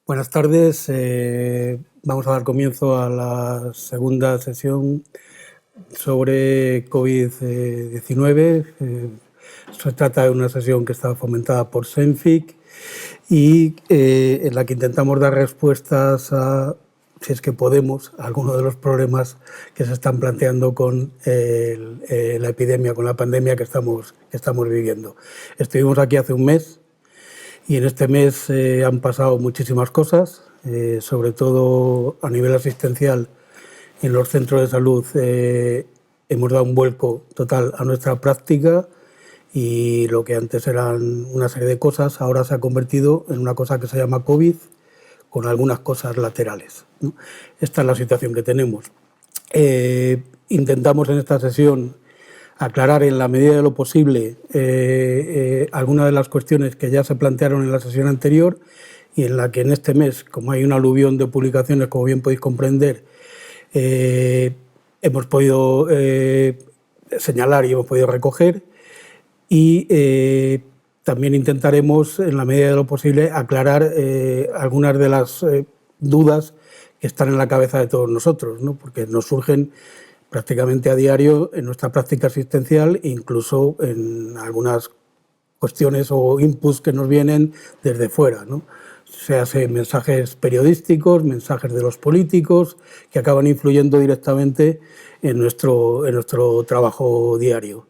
Buenas tardes. Vamos a dar comienzo a la segunda sesión sobre COVID-19. Se trata de una sesión que está fomentada por Senfic y en la que intentamos dar respuestas a, si es que podemos, a algunos de los problemas que se están planteando con la epidemia, con la pandemia que estamos viviendo. Estuvimos aquí hace un mes. Y en este mes han pasado muchísimas cosas, sobre todo a nivel asistencial en los centros de salud. Hemos dado un vuelco total a nuestra práctica y lo que antes eran una serie de cosas ahora se ha convertido en una cosa que se llama COVID con algunas cosas laterales, ¿no? Esta es la situación que tenemos. Intentamos en esta sesión aclarar en la medida de lo posible algunas de las cuestiones que ya se plantearon en la sesión anterior y en la que en este mes, como hay un aluvión de publicaciones, como bien podéis comprender, hemos podido señalar y hemos podido recoger y también intentaremos, en la medida de lo posible, aclarar algunas de las dudas que están en la cabeza de todos nosotros, ¿no? Porque nos surgen prácticamente a diario en nuestra práctica asistencial, incluso en algunas cuestiones o inputs que nos vienen desde fuera, ¿no? Se hacen mensajes periodísticos, mensajes de los políticos, que acaban influyendo directamente en nuestro trabajo diario.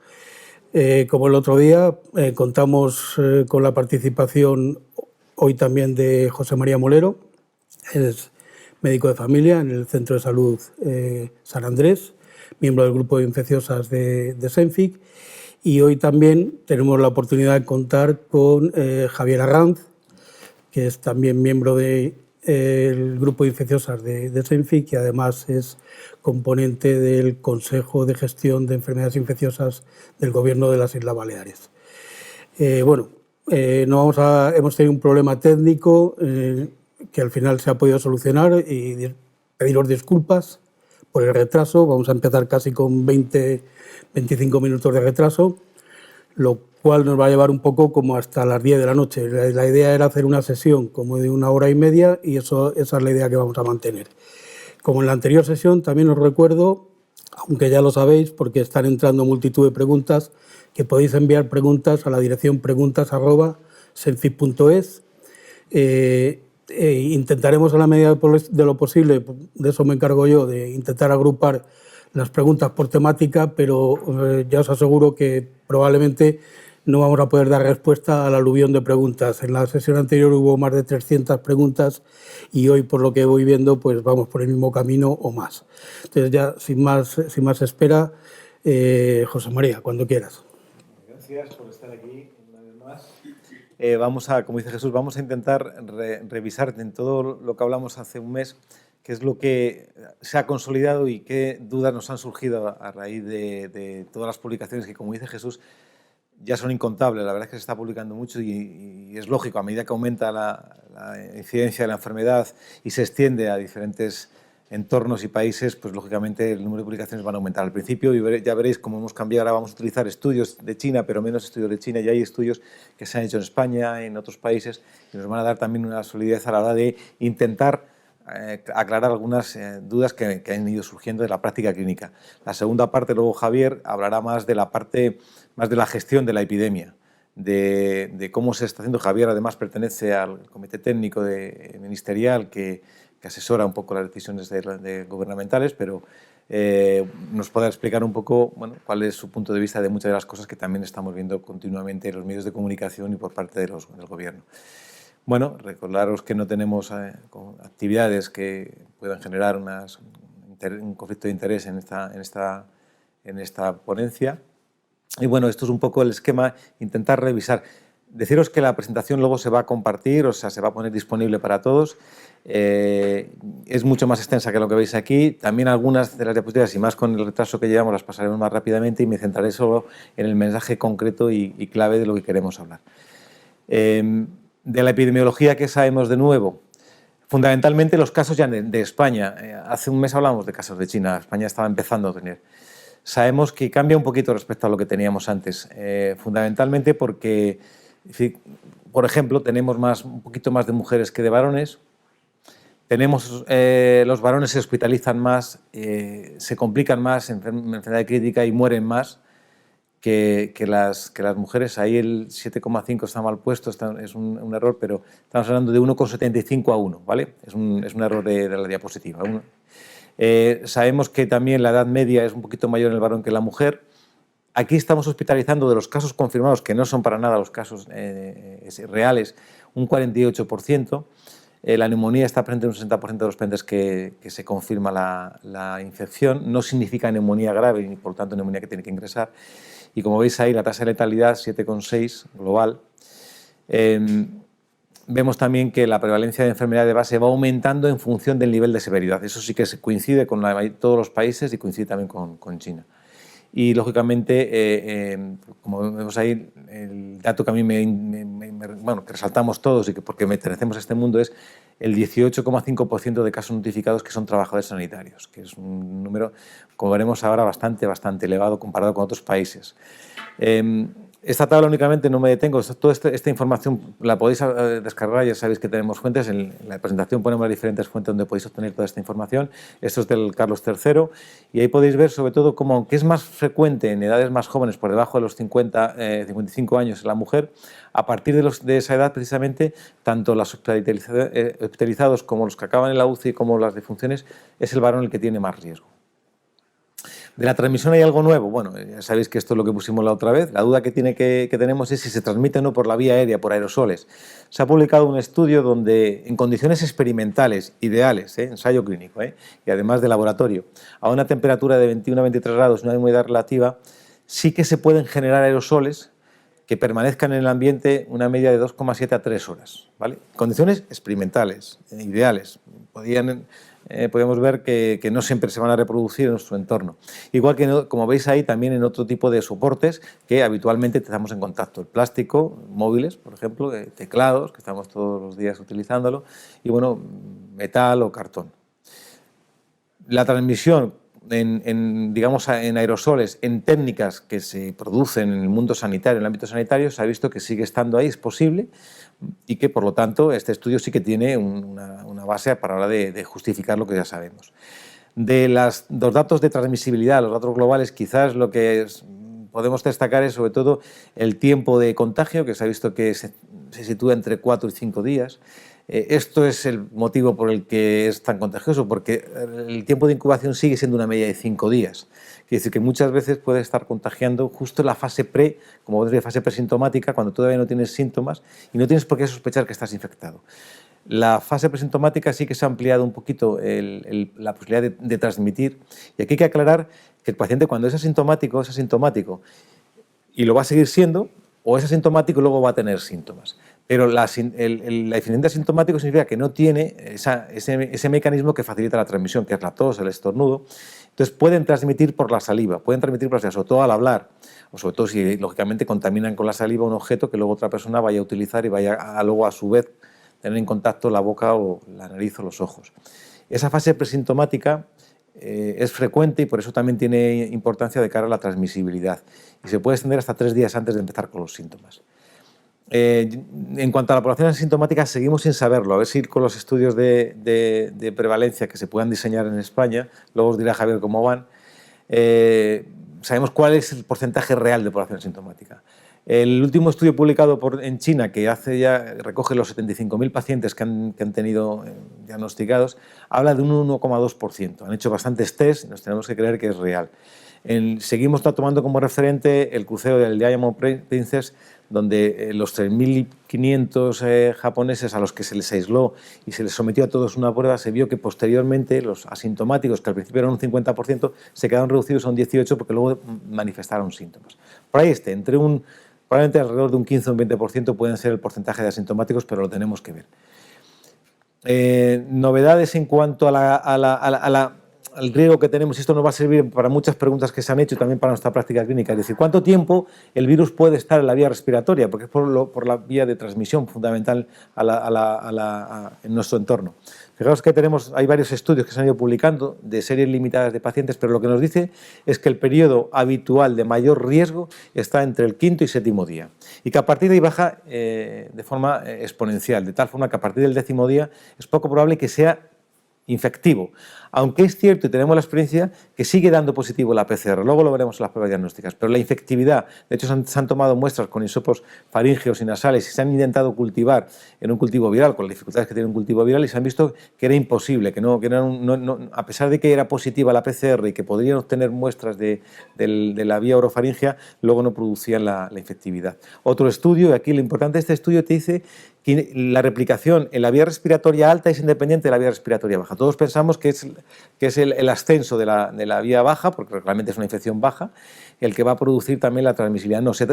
Como el otro día, contamos con la participación hoy también de José María Molero, es médico de familia en el Centro de Salud San Andrés, miembro del grupo de infecciosas de Senfic, y hoy también tenemos la oportunidad de contar con Javier Arranz, que es también miembro del grupo de infecciosas de Senfic y además es componente del Consejo de Gestión de Enfermedades Infecciosas del Gobierno de las Islas Baleares. Hemos tenido un problema técnico que al final se ha podido solucionar y pediros disculpas por el retraso. Vamos a empezar casi con 20-25 minutos de retraso, lo cual nos va a llevar un poco como hasta las 10 de la noche. La idea era hacer una sesión como de 1 hora y media y esa es la idea que vamos a mantener. Como en la anterior sesión, también os recuerdo, aunque ya lo sabéis porque están entrando multitud de preguntas, que podéis enviar preguntas a la dirección preguntas@senfic.es. Intentaremos a la medida de lo posible, de eso me encargo yo, de intentar agrupar las preguntas por temática, pero ya os aseguro que probablemente no vamos a poder dar respuesta al aluvión de preguntas. En la sesión anterior hubo más de 300 preguntas y hoy, por lo que voy viendo, pues vamos por el mismo camino o más. Entonces ya, sin más espera, José María, cuando quieras. Gracias por estar aquí una vez más. Como dice Jesús, vamos a intentar revisar en todo lo que hablamos hace un mes, qué es lo que se ha consolidado y qué dudas nos han surgido a raíz de todas las publicaciones que, como dice Jesús, ya son incontables. La verdad es que se está publicando mucho y es lógico, a medida que aumenta la incidencia de la enfermedad y se extiende a diferentes entornos y países, pues lógicamente el número de publicaciones van a aumentar. Al principio ya veréis cómo hemos cambiado, ahora vamos a utilizar estudios de China, pero menos estudios de China, y hay estudios que se han hecho en España, en otros países, y nos van a dar también una solidez a la hora de intentar aclarar algunas dudas que han ido surgiendo de la práctica clínica. La segunda parte, luego Javier hablará más de la parte, más de la gestión de la epidemia, de cómo se está haciendo. Javier además pertenece al comité técnico ministerial que asesora un poco las decisiones gubernamentales, pero nos podrá explicar un poco, bueno, cuál es su punto de vista de muchas de las cosas que también estamos viendo continuamente en los medios de comunicación y por parte del Gobierno. Bueno, recordaros que no tenemos actividades que puedan generar un conflicto de interés en esta ponencia. Y bueno, esto es un poco el esquema, intentar revisar. Deciros que la presentación luego se va a compartir, o sea, se va a poner disponible para todos. Es mucho más extensa que lo que veis aquí. También algunas de las diapositivas, y más con el retraso que llevamos, las pasaremos más rápidamente y me centraré solo en el mensaje concreto y clave de lo que queremos hablar. De la epidemiología, ¿qué sabemos de nuevo? Fundamentalmente los casos ya de España. Hace un mes hablamos de casos de China. España estaba empezando a tener. Sabemos que cambia un poquito respecto a lo que teníamos antes. Fundamentalmente porque, por ejemplo, tenemos un poquito más de mujeres que de varones. Tenemos, los varones se hospitalizan más, se complican más en enfermedad crítica y mueren más que las mujeres. Ahí el 7,5 está mal puesto, es un error, pero estamos hablando de 1,75 a 1, ¿vale? Es un error de la diapositiva. Sabemos que también la edad media es un poquito mayor en el varón que en la mujer. Aquí estamos hospitalizando de los casos confirmados, que no son para nada los casos reales, un 48%. La neumonía está presente en un 60% de los pacientes que se confirma la infección. No significa neumonía grave, ni por tanto neumonía que tiene que ingresar. Y como veis ahí, la tasa de letalidad 7,6 global. Vemos también que la prevalencia de enfermedad de base va aumentando en función del nivel de severidad. Eso sí que coincide con todos los países y coincide también con China. Y, lógicamente, como vemos ahí, el dato que a mí que resaltamos todos y que porque pertenecemos a este mundo es el 18,5% de casos notificados que son trabajadores sanitarios, que es un número, como veremos ahora, bastante elevado comparado con otros países. Esta tabla únicamente no me detengo, toda esta información la podéis descargar, ya sabéis que tenemos fuentes, en la presentación ponemos las diferentes fuentes donde podéis obtener toda esta información. Esto es del Carlos III y ahí podéis ver sobre todo cómo, aunque es más frecuente en edades más jóvenes, por debajo de los 55 años en la mujer, a partir de esa edad precisamente, tanto los hospitalizados como los que acaban en la UCI como las defunciones, es el varón el que tiene más riesgo. ¿De la transmisión hay algo nuevo? Bueno, ya sabéis que esto es lo que pusimos la otra vez. La duda que tenemos es si se transmite o no por la vía aérea, por aerosoles. Se ha publicado un estudio donde, en condiciones experimentales, ideales, ensayo clínico, y además de laboratorio, a una temperatura de 21 a 23 grados y una humedad relativa, sí que se pueden generar aerosoles que permanezcan en el ambiente una media de 2,7 a 3 horas. ¿Vale? Condiciones experimentales, ideales. Podemos ver que no siempre se van a reproducir en nuestro entorno. Igual que, como veis ahí, también en otro tipo de soportes que habitualmente estamos en contacto. El plástico, móviles, por ejemplo, teclados, que estamos todos los días utilizándolo, y bueno, metal o cartón. La transmisión digamos, en aerosoles, en técnicas que se producen en el mundo sanitario, en el ámbito sanitario, se ha visto que sigue estando ahí, es posible, y que, por lo tanto, este estudio sí que tiene una base para la hora de justificar lo que ya sabemos. De los datos de transmisibilidad, los datos globales, quizás lo que podemos destacar es, sobre todo, el tiempo de contagio, que se ha visto que se sitúa entre 4 y 5 días. Esto es el motivo por el que es tan contagioso, porque el tiempo de incubación sigue siendo una media de 5 días. Quiere decir que muchas veces puede estar contagiando justo en la fase como la fase presintomática, cuando todavía no tienes síntomas y no tienes por qué sospechar que estás infectado. La fase presintomática sí que se ha ampliado un poquito la posibilidad de transmitir, y aquí hay que aclarar que el paciente, cuando es asintomático y lo va a seguir siendo, o es asintomático y luego va a tener síntomas. Pero la definición de asintomático significa que no tiene ese mecanismo que facilita la transmisión, que es la tos, el estornudo. Entonces pueden transmitir por la saliva, pueden transmitir por la saliva, sobre todo al hablar, o sobre todo si lógicamente contaminan con la saliva un objeto que luego otra persona vaya a utilizar y vaya luego a su vez tener en contacto la boca o la nariz o los ojos. Esa fase presintomática es frecuente y por eso también tiene importancia de cara a la transmisibilidad y se puede extender hasta 3 días antes de empezar con los síntomas. En cuanto a la población asintomática, seguimos sin saberlo. A ver si con los estudios de prevalencia que se puedan diseñar en España, luego os dirá Javier cómo van, sabemos cuál es el porcentaje real de población asintomática. El último estudio publicado en China, que recoge los 75.000 pacientes que han tenido diagnosticados, habla de un 1,2%. Han hecho bastantes test y nos tenemos que creer que es real. Seguimos tomando como referente el crucero del Diamond Princess, donde los 3.500 japoneses a los que se les aisló y se les sometió a todos una prueba, se vio que posteriormente los asintomáticos, que al principio eran un 50%, se quedaron reducidos a un 18% porque luego manifestaron síntomas. Por ahí probablemente alrededor de un 15 o un 20% pueden ser el porcentaje de asintomáticos, pero lo tenemos que ver. Novedades en cuanto al riesgo que tenemos, y esto nos va a servir para muchas preguntas que se han hecho y también para nuestra práctica clínica, es decir, ¿cuánto tiempo el virus puede estar en la vía respiratoria? Porque es por la vía de transmisión fundamental en nuestro entorno. Fijaos que hay varios estudios que se han ido publicando de series limitadas de pacientes, pero lo que nos dice es que el periodo habitual de mayor riesgo está entre el 5º y 7º día y que a partir de ahí baja de forma exponencial, de tal forma que a partir del 10º día es poco probable que sea infectivo. Aunque es cierto y tenemos la experiencia que sigue dando positivo la PCR, luego lo veremos en las pruebas diagnósticas, pero la infectividad, de hecho se han tomado muestras con hisopos faríngeos y nasales y se han intentado cultivar en un cultivo viral, con las dificultades que tiene un cultivo viral, y se han visto que era imposible, a pesar de que era positiva la PCR y que podrían obtener muestras de la vía orofaringea, luego no producían la infectividad. Otro estudio, y aquí lo importante de este estudio te dice que la replicación en la vía respiratoria alta es independiente de la vía respiratoria baja. Todos pensamos que es el ascenso de la vía baja, porque realmente es una infección baja, el que va a producir también la transmisibilidad. No, se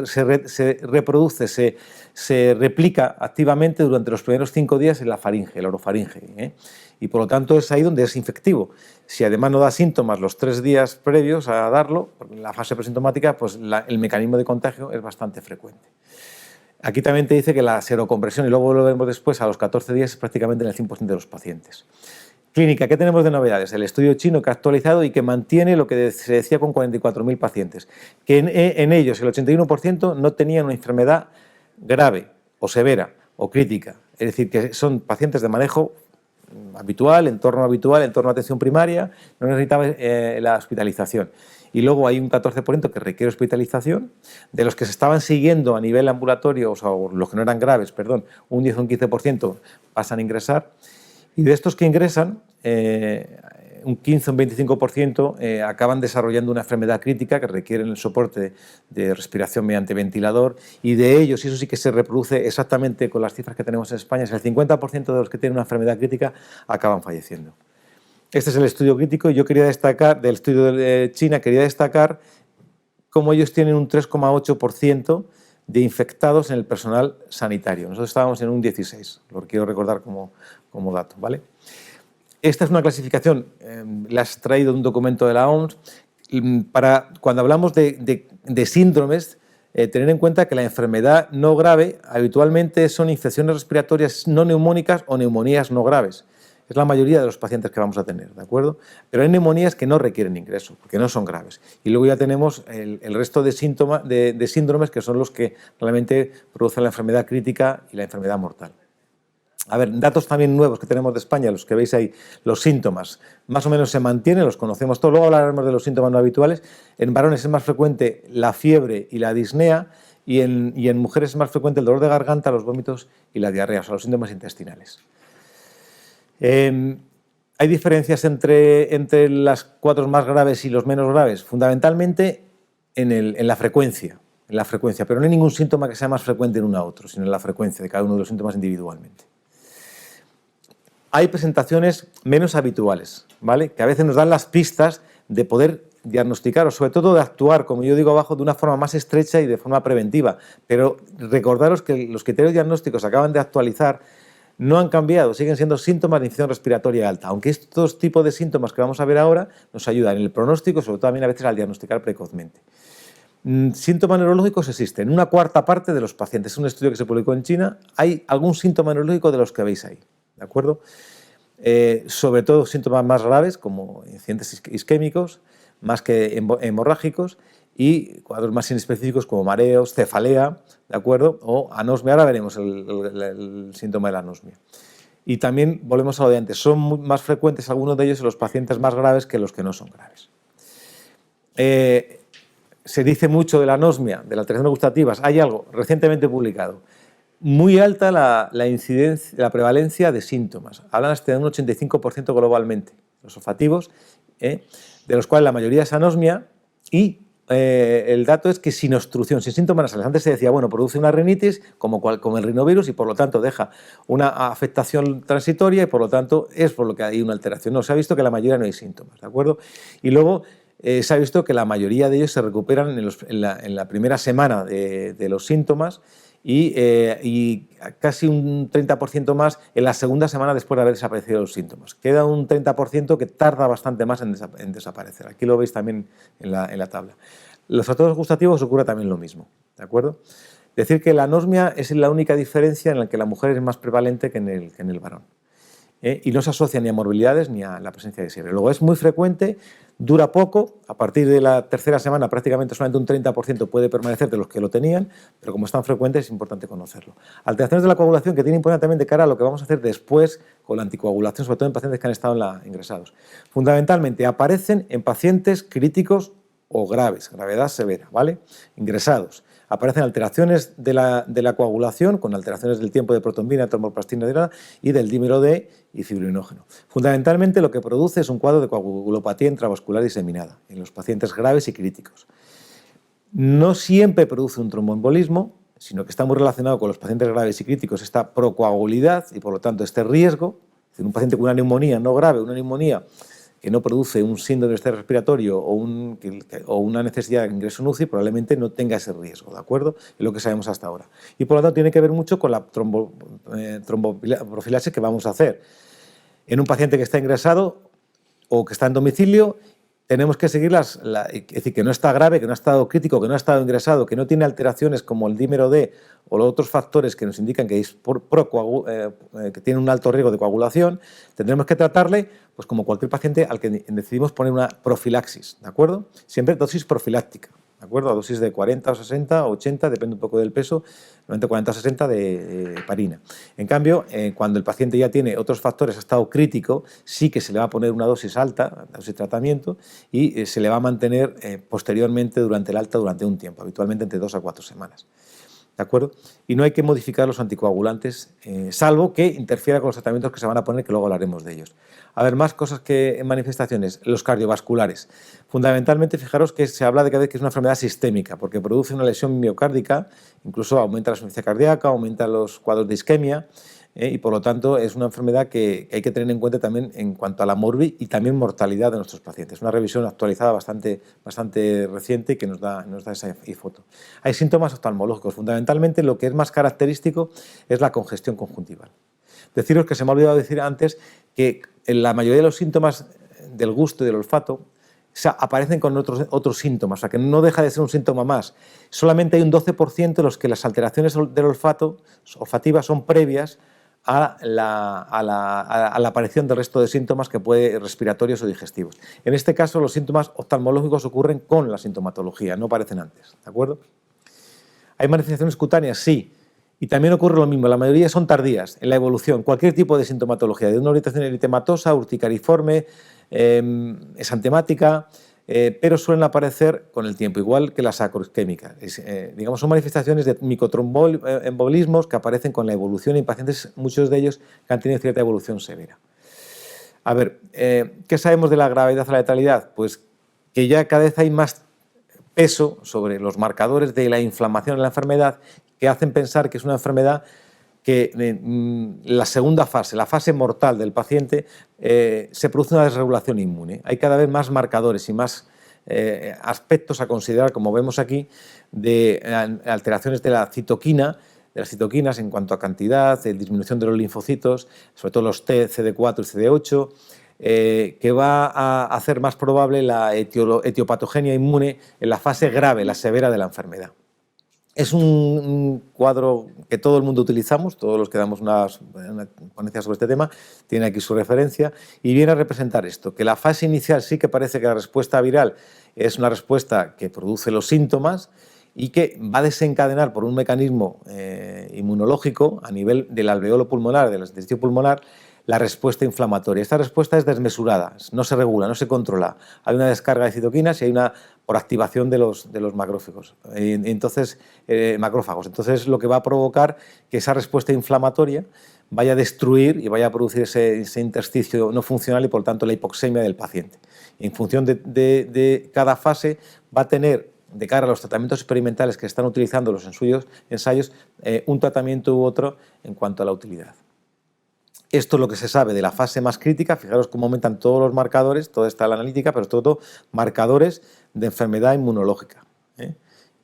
reproduce, se replica activamente durante los primeros 5 días en la faringe, el orofaringe, y por lo tanto es ahí donde es infectivo. Si además no da síntomas los 3 días previos a darlo, en la fase presintomática, pues el mecanismo de contagio es bastante frecuente. Aquí también te dice que la serocompresión, y luego lo veremos después, a los 14 días es prácticamente en el 100% de los pacientes. Clínica, ¿qué tenemos de novedades? El estudio chino que ha actualizado y que mantiene lo que se decía con 44.000 pacientes, que en ellos el 81% no tenían una enfermedad grave o severa o crítica, es decir, que son pacientes de manejo habitual, entorno a atención primaria, no necesitaba la hospitalización. Y luego hay un 14% que requiere hospitalización, de los que se estaban siguiendo a nivel ambulatorio, o sea, los que no eran graves, perdón, un 10 o un 15% pasan a ingresar, y de estos que ingresan, un 15 o un 25% acaban desarrollando una enfermedad crítica que requieren el soporte de respiración mediante ventilador, y de ellos, y eso sí que se reproduce exactamente con las cifras que tenemos en España, es el 50% de los que tienen una enfermedad crítica acaban falleciendo. Este es el estudio crítico y yo quería destacar, del estudio de China, quería destacar cómo ellos tienen un 3,8% de infectados en el personal sanitario. Nosotros estábamos en un 16%, lo quiero recordar como dato, ¿vale? Esta es una clasificación, la has traído de un documento de la OMS, para cuando hablamos de síndromes, tener en cuenta que la enfermedad no grave habitualmente son infecciones respiratorias no neumónicas o neumonías no graves. Es la mayoría de los pacientes que vamos a tener, ¿de acuerdo? Pero hay neumonías que no requieren ingreso, porque no son graves. Y luego ya tenemos el resto de síntomas, de síndromes que son los que realmente producen la enfermedad crítica y la enfermedad mortal. A ver, datos también nuevos que tenemos de España, los que veis ahí, los síntomas, más o menos se mantienen, los conocemos todos, luego hablaremos de los síntomas no habituales. En varones es más frecuente la fiebre y la disnea, y en mujeres es más frecuente el dolor de garganta, los vómitos y la diarrea, o sea, los síntomas intestinales. ¿Hay diferencias entre las 4 más graves y los menos graves? Fundamentalmente en la frecuencia, pero no hay ningún síntoma que sea más frecuente en uno a otro, sino en la frecuencia de cada uno de los síntomas individualmente. Hay presentaciones menos habituales, ¿vale? Que a veces nos dan las pistas de poder diagnosticar o sobre todo de actuar, como yo digo abajo, de una forma más estrecha y de forma preventiva. Pero recordaros que los criterios diagnósticos se acaban de actualizar, no han cambiado, siguen siendo síntomas de infección respiratoria alta, aunque estos tipos de síntomas que vamos a ver ahora nos ayudan en el pronóstico, sobre todo también a veces al diagnosticar precozmente. Síntomas neurológicos existen, en una cuarta parte de los pacientes, es un estudio que se publicó en China, hay algún síntoma neurológico de los que veis ahí, ¿de acuerdo? Sobre todo síntomas más graves como incidentes isquémicos, más que hemorrágicos, y cuadros más inespecíficos como mareos, cefalea, ¿de acuerdo? O anosmia, ahora veremos el síntoma de la anosmia. Y también, volvemos a lo de antes, son más frecuentes algunos de ellos en los pacientes más graves que los que no son graves. Se dice mucho de la anosmia, de las alteraciones gustativas, hay algo recientemente publicado. Muy alta la incidencia, la prevalencia de síntomas, hablan hasta de un 85% globalmente, los olfativos, de los cuales la mayoría es anosmia y el dato es que sin obstrucción, sin síntomas nasales. Antes se decía, bueno, produce una rinitis como el rinovirus y por lo tanto deja una afectación transitoria y por lo tanto es por lo que hay una alteración. No, se ha visto que la mayoría no hay síntomas, ¿de acuerdo? Y luego se ha visto que la mayoría de ellos se recuperan en la primera semana de los síntomas y casi un 30% más en la segunda semana después de haber desaparecido los síntomas. Queda un 30% que tarda bastante más en desaparecer. Aquí lo veis también en la tabla. Los factores gustativos ocurre también lo mismo, ¿de acuerdo? Decir que la anosmia es la única diferencia en la que la mujer es más prevalente que en el varón. Y no se asocia ni a morbilidades ni a la presencia de fiebre. Luego es muy frecuente Dura poco, a partir de la tercera semana prácticamente solamente un 30% puede permanecer de los que lo tenían, pero como es tan frecuente es importante conocerlo. Alteraciones de la coagulación que tienen importante también de cara a lo que vamos a hacer después con la anticoagulación, sobre todo en pacientes que han estado ingresados. Fundamentalmente aparecen en pacientes críticos o graves, gravedad severa, ¿vale? Ingresados. Aparecen alteraciones de la coagulación, con alteraciones del tiempo de protombina, tromboplastina y del dímero D y fibrinógeno. Fundamentalmente lo que produce es un cuadro de coagulopatía intravascular diseminada en los pacientes graves y críticos. No siempre produce un tromboembolismo, sino que está muy relacionado con los pacientes graves y críticos esta procoagulidad y por lo tanto este riesgo. Es decir, un paciente con una neumonía no grave, una neumonía que no produce un síndrome de estrés respiratorio o una necesidad de ingreso en UCI, probablemente no tenga ese riesgo, ¿de acuerdo? Es lo que sabemos hasta ahora. Y por lo tanto tiene que ver mucho con la tromboprofilaxis que vamos a hacer. En un paciente que está ingresado o que está en domicilio, tenemos que seguir es decir, que no está grave, que no ha estado crítico, que no ha estado ingresado, que no tiene alteraciones como el dímero D o los otros factores que nos indican que, que tiene un alto riesgo de coagulación. Tendremos que tratarle pues como cualquier paciente al que decidimos poner una profilaxis, ¿de acuerdo? Siempre dosis profiláctica, ¿de acuerdo? A dosis de 40 o 60 o 80, depende un poco del peso, normalmente 40 o 60 de heparina. En cambio, cuando el paciente ya tiene otros factores, ha estado crítico, sí que se le va a poner una dosis alta, dosis de tratamiento, y se le va a mantener posteriormente durante el alta durante un tiempo, habitualmente entre 2 a 4 semanas. ¿De acuerdo? Y no hay que modificar los anticoagulantes, salvo que interfiera con los tratamientos que se van a poner, que luego hablaremos de ellos. A ver, más cosas que en manifestaciones, los cardiovasculares. Fundamentalmente, fijaros que se habla de que es una enfermedad sistémica, porque produce una lesión miocárdica, incluso aumenta la insuficiencia cardíaca, aumenta los cuadros de isquemia, y por lo tanto es una enfermedad que hay que tener en cuenta también en cuanto a la morbi y también mortalidad de nuestros pacientes. Una revisión actualizada bastante reciente y que nos da esa foto. Hay síntomas oftalmológicos. Fundamentalmente lo que es más característico es la congestión conjuntival. Deciros que se me ha olvidado decir antes que en la mayoría de los síntomas del gusto y del olfato aparecen con otros síntomas, o sea que no deja de ser un síntoma más. Solamente hay un 12% en los que las alteraciones del olfato olfativas son previas a la aparición del resto de síntomas que puede respiratorios o digestivos. En este caso, los síntomas oftalmológicos ocurren con la sintomatología, no aparecen antes, ¿de acuerdo? ¿Hay manifestaciones cutáneas? Sí. Y también ocurre lo mismo, la mayoría son tardías en la evolución, cualquier tipo de sintomatología, de una irritación eritematosa, urticariforme, exantemática, pero suelen aparecer con el tiempo, igual que las sacroisquémicas. Digamos, son manifestaciones de micotromboembolismos que aparecen con la evolución en pacientes, muchos de ellos que han tenido cierta evolución severa. A ver, ¿qué sabemos de la gravedad o la letalidad? Pues que ya cada vez hay más peso sobre los marcadores de la inflamación en la enfermedad que hacen pensar que es una enfermedad que la segunda fase, la fase mortal del paciente, se produce una desregulación inmune. Hay cada vez más marcadores y más aspectos a considerar, como vemos aquí, de alteraciones de la citoquina, de las citoquinas en cuanto a cantidad, de disminución de los linfocitos, sobre todo los T, CD4 y CD8, que va a hacer más probable la etiopatogenia inmune en la fase grave, la severa de la enfermedad. Es un cuadro que todo el mundo utilizamos, todos los que damos una ponencia sobre este tema, tiene aquí su referencia y viene a representar esto, que la fase inicial sí que parece que la respuesta viral es una respuesta que produce los síntomas y que va a desencadenar por un mecanismo inmunológico a nivel del alveolo pulmonar, del intersticio pulmonar, la respuesta inflamatoria. Esta respuesta es desmesurada, no se regula, no se controla. Hay una descarga de citoquinas y hay una por activación de los macrófagos. Entonces, lo que va a provocar que esa respuesta inflamatoria vaya a destruir y vaya a producir ese intersticio no funcional y, por lo tanto, la hipoxemia del paciente. En función de cada fase va a tener, de cara a los tratamientos experimentales que están utilizando los ensayos, un tratamiento u otro en cuanto a la utilidad. Esto es lo que se sabe de la fase más crítica. Fijaros cómo aumentan todos los marcadores, toda esta la analítica, pero sobre todo marcadores de enfermedad inmunológica.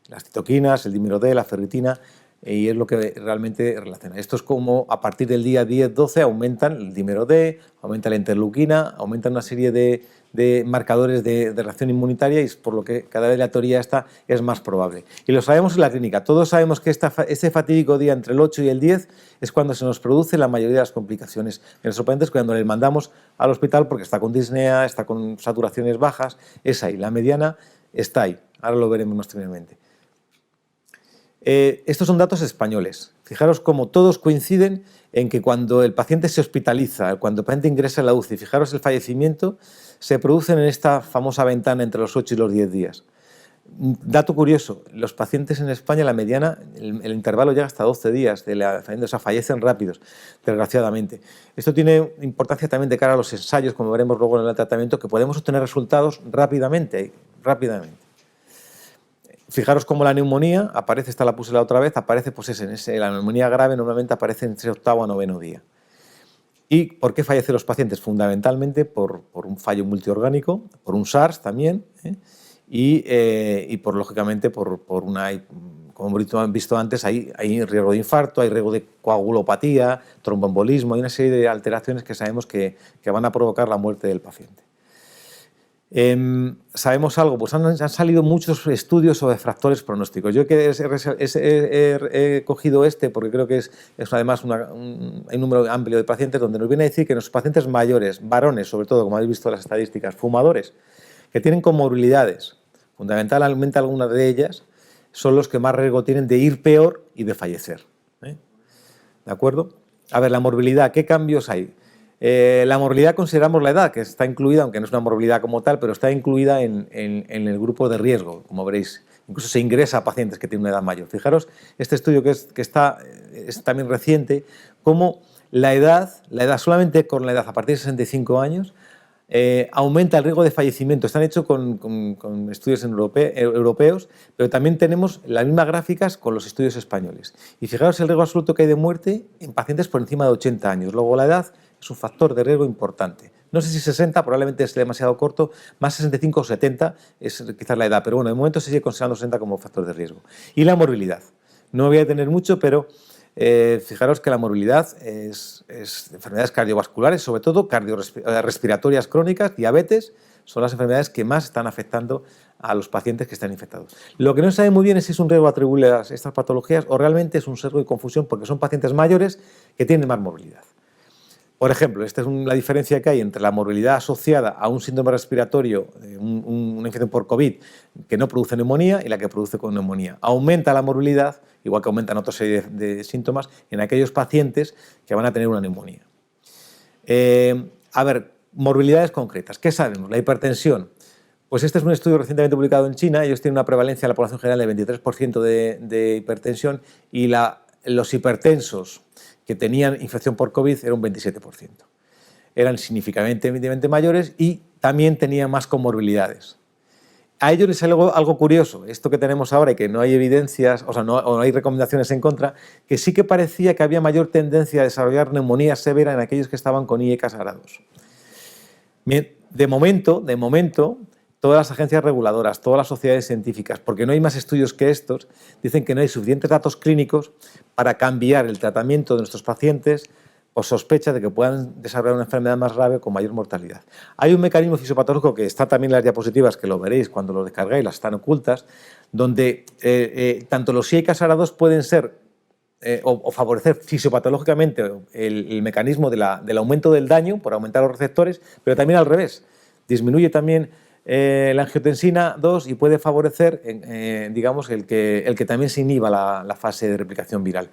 Las citoquinas, el dímero D, la ferritina. y es lo que realmente relaciona. Esto es como a partir del día 10-12 aumentan el dímero D, aumenta la interleuquina, aumentan una serie de marcadores de reacción inmunitaria y es por lo que cada vez la teoría esta es más probable. Y lo sabemos en la clínica. Todos sabemos que este fatídico día entre el 8 y el 10 es cuando se nos produce la mayoría de las complicaciones en nuestros pacientes, cuando les mandamos al hospital porque está con disnea, está con saturaciones bajas, es ahí. La mediana está ahí. Ahora lo veremos más brevemente. Estos son datos españoles. Fijaros cómo todos coinciden en que cuando el paciente se hospitaliza, cuando el paciente ingresa en la UCI, fijaros el fallecimiento, se producen en esta famosa ventana entre los 8 y los 10 días. Dato curioso, los pacientes en España, la mediana, el intervalo llega hasta 12 días, o sea, fallecen rápidos, desgraciadamente. Esto tiene importancia también de cara a los ensayos, como veremos luego en el tratamiento, que podemos obtener resultados rápidamente. Fijaros cómo la neumonía aparece, esta la puse la otra vez, aparece pues la neumonía grave normalmente aparece entre 8º a 9º día. ¿Y por qué fallecen los pacientes? Fundamentalmente por un fallo multiorgánico, por un SARS también, y lógicamente por una, como hemos visto antes, hay riesgo de infarto, hay riesgo de coagulopatía, tromboembolismo, hay una serie de alteraciones que sabemos que van a provocar la muerte del paciente. ¿Sabemos algo? Pues han salido muchos estudios sobre factores pronósticos. Yo he cogido porque creo que es además hay un número amplio de pacientes donde nos viene a decir que nuestros pacientes mayores, varones sobre todo, como habéis visto en las estadísticas, fumadores, que tienen comorbilidades, fundamentalmente algunas de ellas, son los que más riesgo tienen de ir peor y de fallecer. ¿De acuerdo? A ver, la morbilidad, ¿qué cambios hay? La morbilidad consideramos la edad, que está incluida, aunque no es una morbilidad como tal, pero está incluida en el grupo de riesgo, como veréis. Incluso se ingresa a pacientes que tienen una edad mayor. Fijaros, este estudio que es también reciente, cómo la edad, solamente con la edad a partir de 65 años, aumenta el riesgo de fallecimiento. Están hechos con estudios europeos, pero también tenemos las mismas gráficas con los estudios españoles. Y fijaros el riesgo absoluto que hay de muerte en pacientes por encima de 80 años. Luego la edad es un factor de riesgo importante. No sé si 60, probablemente es demasiado corto, más 65 o 70 es quizás la edad, pero bueno, de momento se sigue considerando 60 como factor de riesgo. Y la morbilidad. No voy a detener mucho, pero fijaros que la morbilidad es enfermedades cardiovasculares, sobre todo respiratorias crónicas, diabetes, son las enfermedades que más están afectando a los pacientes que están infectados. Lo que no se sabe muy bien es si es un riesgo atribuible a estas patologías o realmente es un sesgo de confusión porque son pacientes mayores que tienen más morbilidad. Por ejemplo, esta es la diferencia que hay entre la morbilidad asociada a un síndrome respiratorio, una infección por COVID que no produce neumonía y la que produce con neumonía. Aumenta la morbilidad, igual que aumentan otra serie de síntomas, en aquellos pacientes que van a tener una neumonía. A ver, morbilidades concretas. ¿Qué sabemos? La hipertensión. Pues este es un estudio recientemente publicado en China. Ellos tienen una prevalencia en la población general de 23% de hipertensión y los hipertensos que tenían infección por COVID era un 27%. Eran significativamente mayores y también tenían más comorbilidades. A ellos les sale algo curioso, esto que tenemos ahora y que no hay evidencias, o sea, no hay recomendaciones en contra, que sí que parecía que había mayor tendencia a desarrollar neumonía severa en aquellos que estaban con IE casados. De momento, todas las agencias reguladoras, todas las sociedades científicas, porque no hay más estudios que estos, dicen que no hay suficientes datos clínicos para cambiar el tratamiento de nuestros pacientes por sospecha de que puedan desarrollar una enfermedad más grave con mayor mortalidad. Hay un mecanismo fisiopatológico que está también en las diapositivas, que lo veréis cuando lo descargáis, las están ocultas, donde tanto los IE casarados pueden ser o favorecer fisiopatológicamente el mecanismo del aumento del daño por aumentar los receptores, pero también al revés. Disminuye también la angiotensina 2 y puede favorecer, digamos, el que también se inhiba la fase de replicación viral.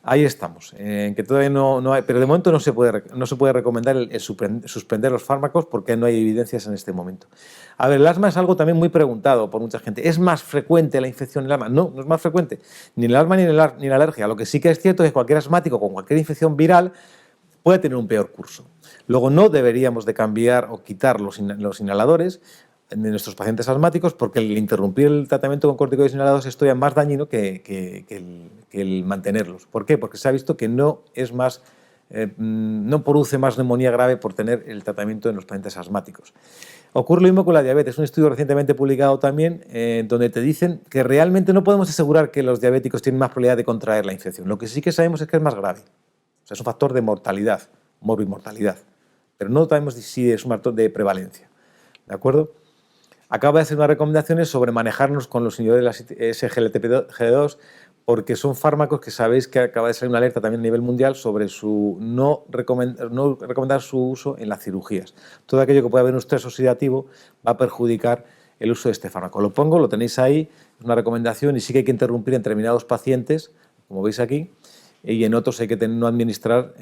Ahí estamos, que todavía no hay, pero de momento no se puede recomendar el suspender los fármacos porque no hay evidencias en este momento. A ver, el asma es algo también muy preguntado por mucha gente. ¿Es más frecuente la infección en el asma? No, no es más frecuente, ni en el asma ni en la alergia. Lo que sí que es cierto es que cualquier asmático con cualquier infección viral puede tener un peor curso. Luego no deberíamos de cambiar o quitar los inhaladores de nuestros pacientes asmáticos porque el interrumpir el tratamiento con corticoides inhalados es todavía más dañino que el mantenerlos. ¿Por qué? Porque se ha visto que no es más no produce más neumonía grave por tener el tratamiento en los pacientes asmáticos. Ocurre lo mismo con la diabetes. Un estudio recientemente publicado también donde te dicen que realmente no podemos asegurar que los diabéticos tienen más probabilidad de contraer la infección. Lo que sí que sabemos es que es más grave. O sea, es un factor de mortalidad, morbimortalidad. Pero no sabemos si es un factor de prevalencia. ¿De acuerdo? Acaba de hacer unas recomendaciones sobre manejarnos con los inhibidores de la SGLT2, porque son fármacos que sabéis que acaba de salir una alerta también a nivel mundial sobre su no recomendar su uso en las cirugías. Todo aquello que pueda haber un estrés oxidativo va a perjudicar el uso de este fármaco. Lo pongo, lo tenéis ahí, es una recomendación y sí que hay que interrumpir en determinados pacientes, como veis aquí, y en otros hay que no administrar,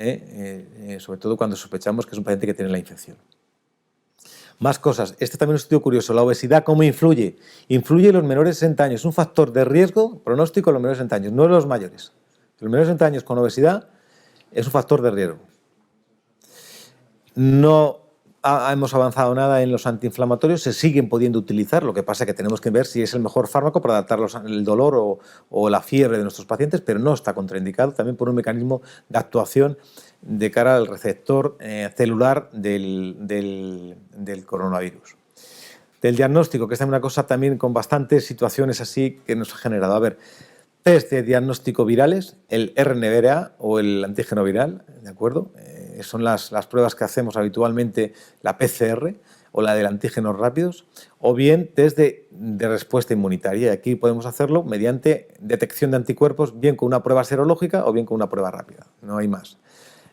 sobre todo cuando sospechamos que es un paciente que tiene la infección. Más cosas. Este también es un estudio curioso. La obesidad, ¿cómo influye? Influye en los menores de 60 años. Es un factor de riesgo pronóstico en los menores de 60 años, no en los mayores. Los menores de 60 años con obesidad es un factor de riesgo. No hemos avanzado nada en los antiinflamatorios, se siguen pudiendo utilizar, lo que pasa es que tenemos que ver si es el mejor fármaco para adaptar el dolor o la fiebre de nuestros pacientes, pero no está contraindicado también por un mecanismo de actuación de cara al receptor celular del coronavirus. Del diagnóstico, que es una cosa también con bastantes situaciones así que nos ha generado. A ver, test de diagnóstico virales, el RNA o el antígeno viral, ¿de acuerdo? Son las pruebas que hacemos habitualmente, la PCR o la del antígenos rápidos, o bien test de respuesta inmunitaria. Y aquí podemos hacerlo mediante detección de anticuerpos, bien con una prueba serológica o bien con una prueba rápida. No hay más.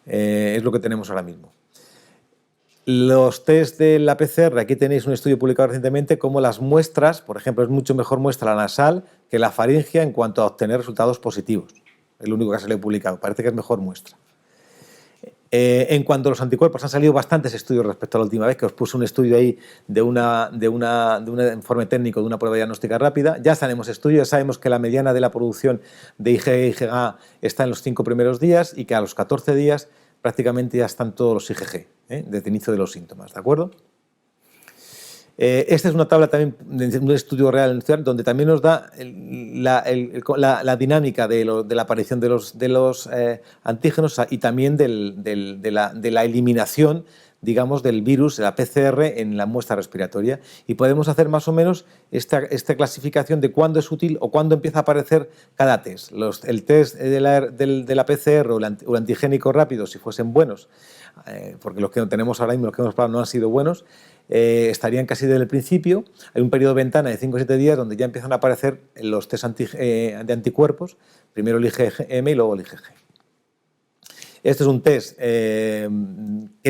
Es lo que tenemos ahora mismo. Los test de la PCR, aquí tenéis un estudio publicado recientemente, como las muestras, por ejemplo, es mucho mejor muestra la nasal que la faringea en cuanto a obtener resultados positivos. Es lo único que ha salido publicado, parece que es mejor muestra. En cuanto a los anticuerpos, han salido bastantes estudios respecto a la última vez, que os puse un estudio ahí de un informe técnico de una prueba diagnóstica rápida. Ya tenemos estudios, ya sabemos que la mediana de la producción de IgE y IgA está en los 5 primeros días y que a los 14 días prácticamente ya están todos los IgG, desde el inicio de los síntomas, ¿de acuerdo? Esta es una tabla también de un estudio real donde también nos da la dinámica de la aparición de los antígenos y también de la eliminación, digamos, del virus, de la PCR en la muestra respiratoria, y podemos hacer más o menos esta clasificación de cuándo es útil o cuándo empieza a aparecer cada test. El test de la PCR o el antigénico rápido, si fuesen buenos, porque los que tenemos ahora mismo, los que hemos probado, no han sido buenos, estarían casi desde el principio. Hay un periodo de ventana de 5 o 7 días donde ya empiezan a aparecer los test de anticuerpos, primero el IgM y luego el IgG. Este es un test que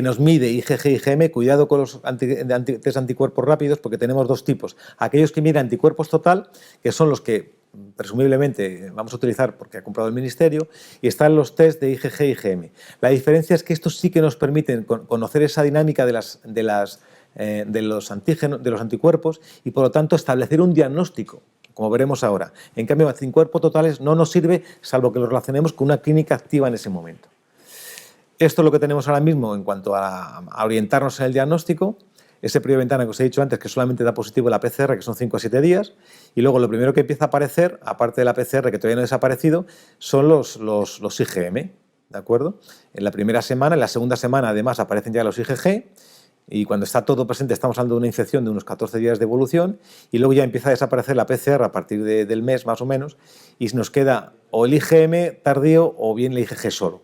nos mide IgG y IgM. Cuidado con los test anticuerpos rápidos, porque tenemos dos tipos. Aquellos que miden anticuerpos total, que son los que presumiblemente vamos a utilizar porque ha comprado el Ministerio, y están los test de IgG y IgM. La diferencia es que estos sí que nos permiten conocer esa dinámica de los anticuerpos y, por lo tanto, establecer un diagnóstico, como veremos ahora. En cambio, anticuerpos totales no nos sirve, salvo que los relacionemos con una clínica activa en ese momento. Esto es lo que tenemos ahora mismo en cuanto a orientarnos en el diagnóstico. Ese periodo de ventana que os he dicho antes, que solamente da positivo la PCR, que son 5 a 7 días. Y luego lo primero que empieza a aparecer, aparte de la PCR, que todavía no ha desaparecido, son los IgM, ¿de acuerdo? En la primera semana, en la segunda semana, además, aparecen ya los IgG. Y cuando está todo presente, estamos hablando de una infección de unos 14 días de evolución. Y luego ya empieza a desaparecer la PCR a partir del mes, más o menos. Y nos queda o el IgM tardío o bien el IgG solo.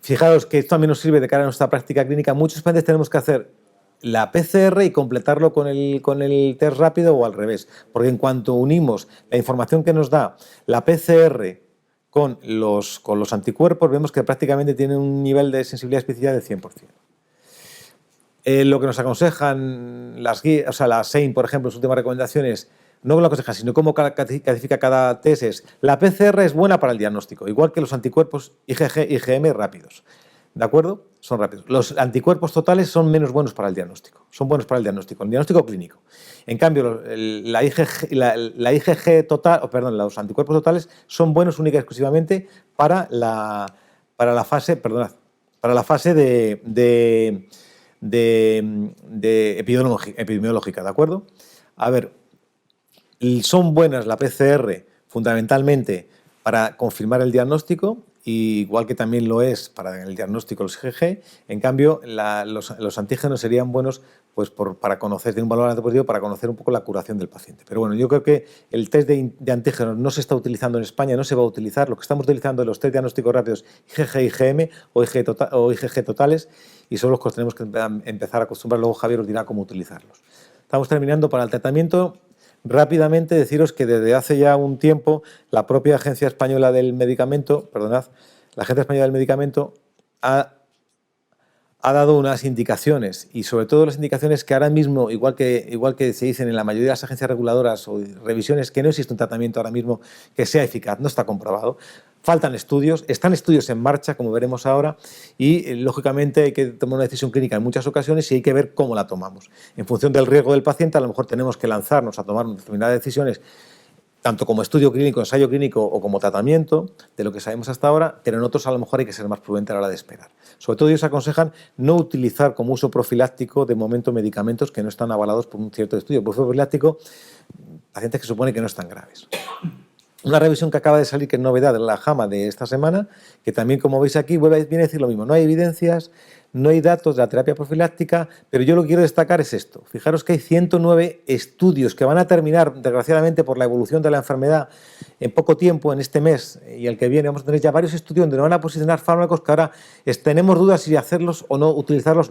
Fijaros que esto también nos sirve de cara a nuestra práctica clínica. Muchos pacientes tenemos que hacer la PCR y completarlo con el test rápido o al revés. Porque en cuanto unimos la información que nos da la PCR con los anticuerpos, vemos que prácticamente tiene un nivel de sensibilidad y especificidad del 100%. Lo que nos aconsejan las guías, o sea, la SEIM, por ejemplo, en sus últimas recomendaciones, no lo aconsejan, sino cómo califica cada test es: la PCR es buena para el diagnóstico, igual que los anticuerpos IgG y IgM rápidos. ¿De acuerdo? Son rápidos. Los anticuerpos totales son menos buenos para el diagnóstico. Son buenos para el diagnóstico clínico. En cambio, la IgG total, los anticuerpos totales son buenos única y exclusivamente para la fase epidemiológica, ¿de acuerdo? A ver, son buenas la PCR fundamentalmente para confirmar el diagnóstico igual que también lo es para el diagnóstico los IgG. En cambio, los antígenos serían buenos pues para conocer, tiene un valor positivo para conocer un poco la curación del paciente. Pero bueno, yo creo que el test de antígenos no se está utilizando en España, no se va a utilizar. Lo que estamos utilizando es los test diagnósticos rápidos IgG, IgM o IgG totales, y son los que tenemos que empezar a acostumbrar. Luego Javier os dirá cómo utilizarlos. Estamos terminando. Para el tratamiento. Rápidamente deciros que desde hace ya un tiempo la propia Agencia Española del Medicamento, la Agencia Española del Medicamento ha dado unas indicaciones, y sobre todo las indicaciones que ahora mismo, igual que se dicen en la mayoría de las agencias reguladoras o revisiones, que no existe un tratamiento ahora mismo que sea eficaz, no está comprobado. Faltan estudios, están estudios en marcha, como veremos ahora, y lógicamente hay que tomar una decisión clínica en muchas ocasiones y hay que ver cómo la tomamos. En función del riesgo del paciente, a lo mejor tenemos que lanzarnos a tomar determinadas decisiones, tanto como estudio clínico, ensayo clínico o como tratamiento, de lo que sabemos hasta ahora, pero en otros a lo mejor hay que ser más prudente a la hora de esperar. Sobre todo ellos aconsejan no utilizar como uso profiláctico de momento medicamentos que no están avalados por un cierto estudio. Por uso profiláctico, pacientes que supone que no están graves. Una revisión que acaba de salir, que es novedad, la JAMA de esta semana, que también, como veis aquí, viene a decir lo mismo. No hay evidencias, no hay datos de la terapia profiláctica, pero yo lo que quiero destacar es esto. Fijaros que hay 109 estudios que van a terminar, desgraciadamente, por la evolución de la enfermedad en poco tiempo, en este mes y el que viene. Vamos a tener ya varios estudios donde nos van a posicionar fármacos que ahora tenemos dudas si hacerlos o no utilizarlos,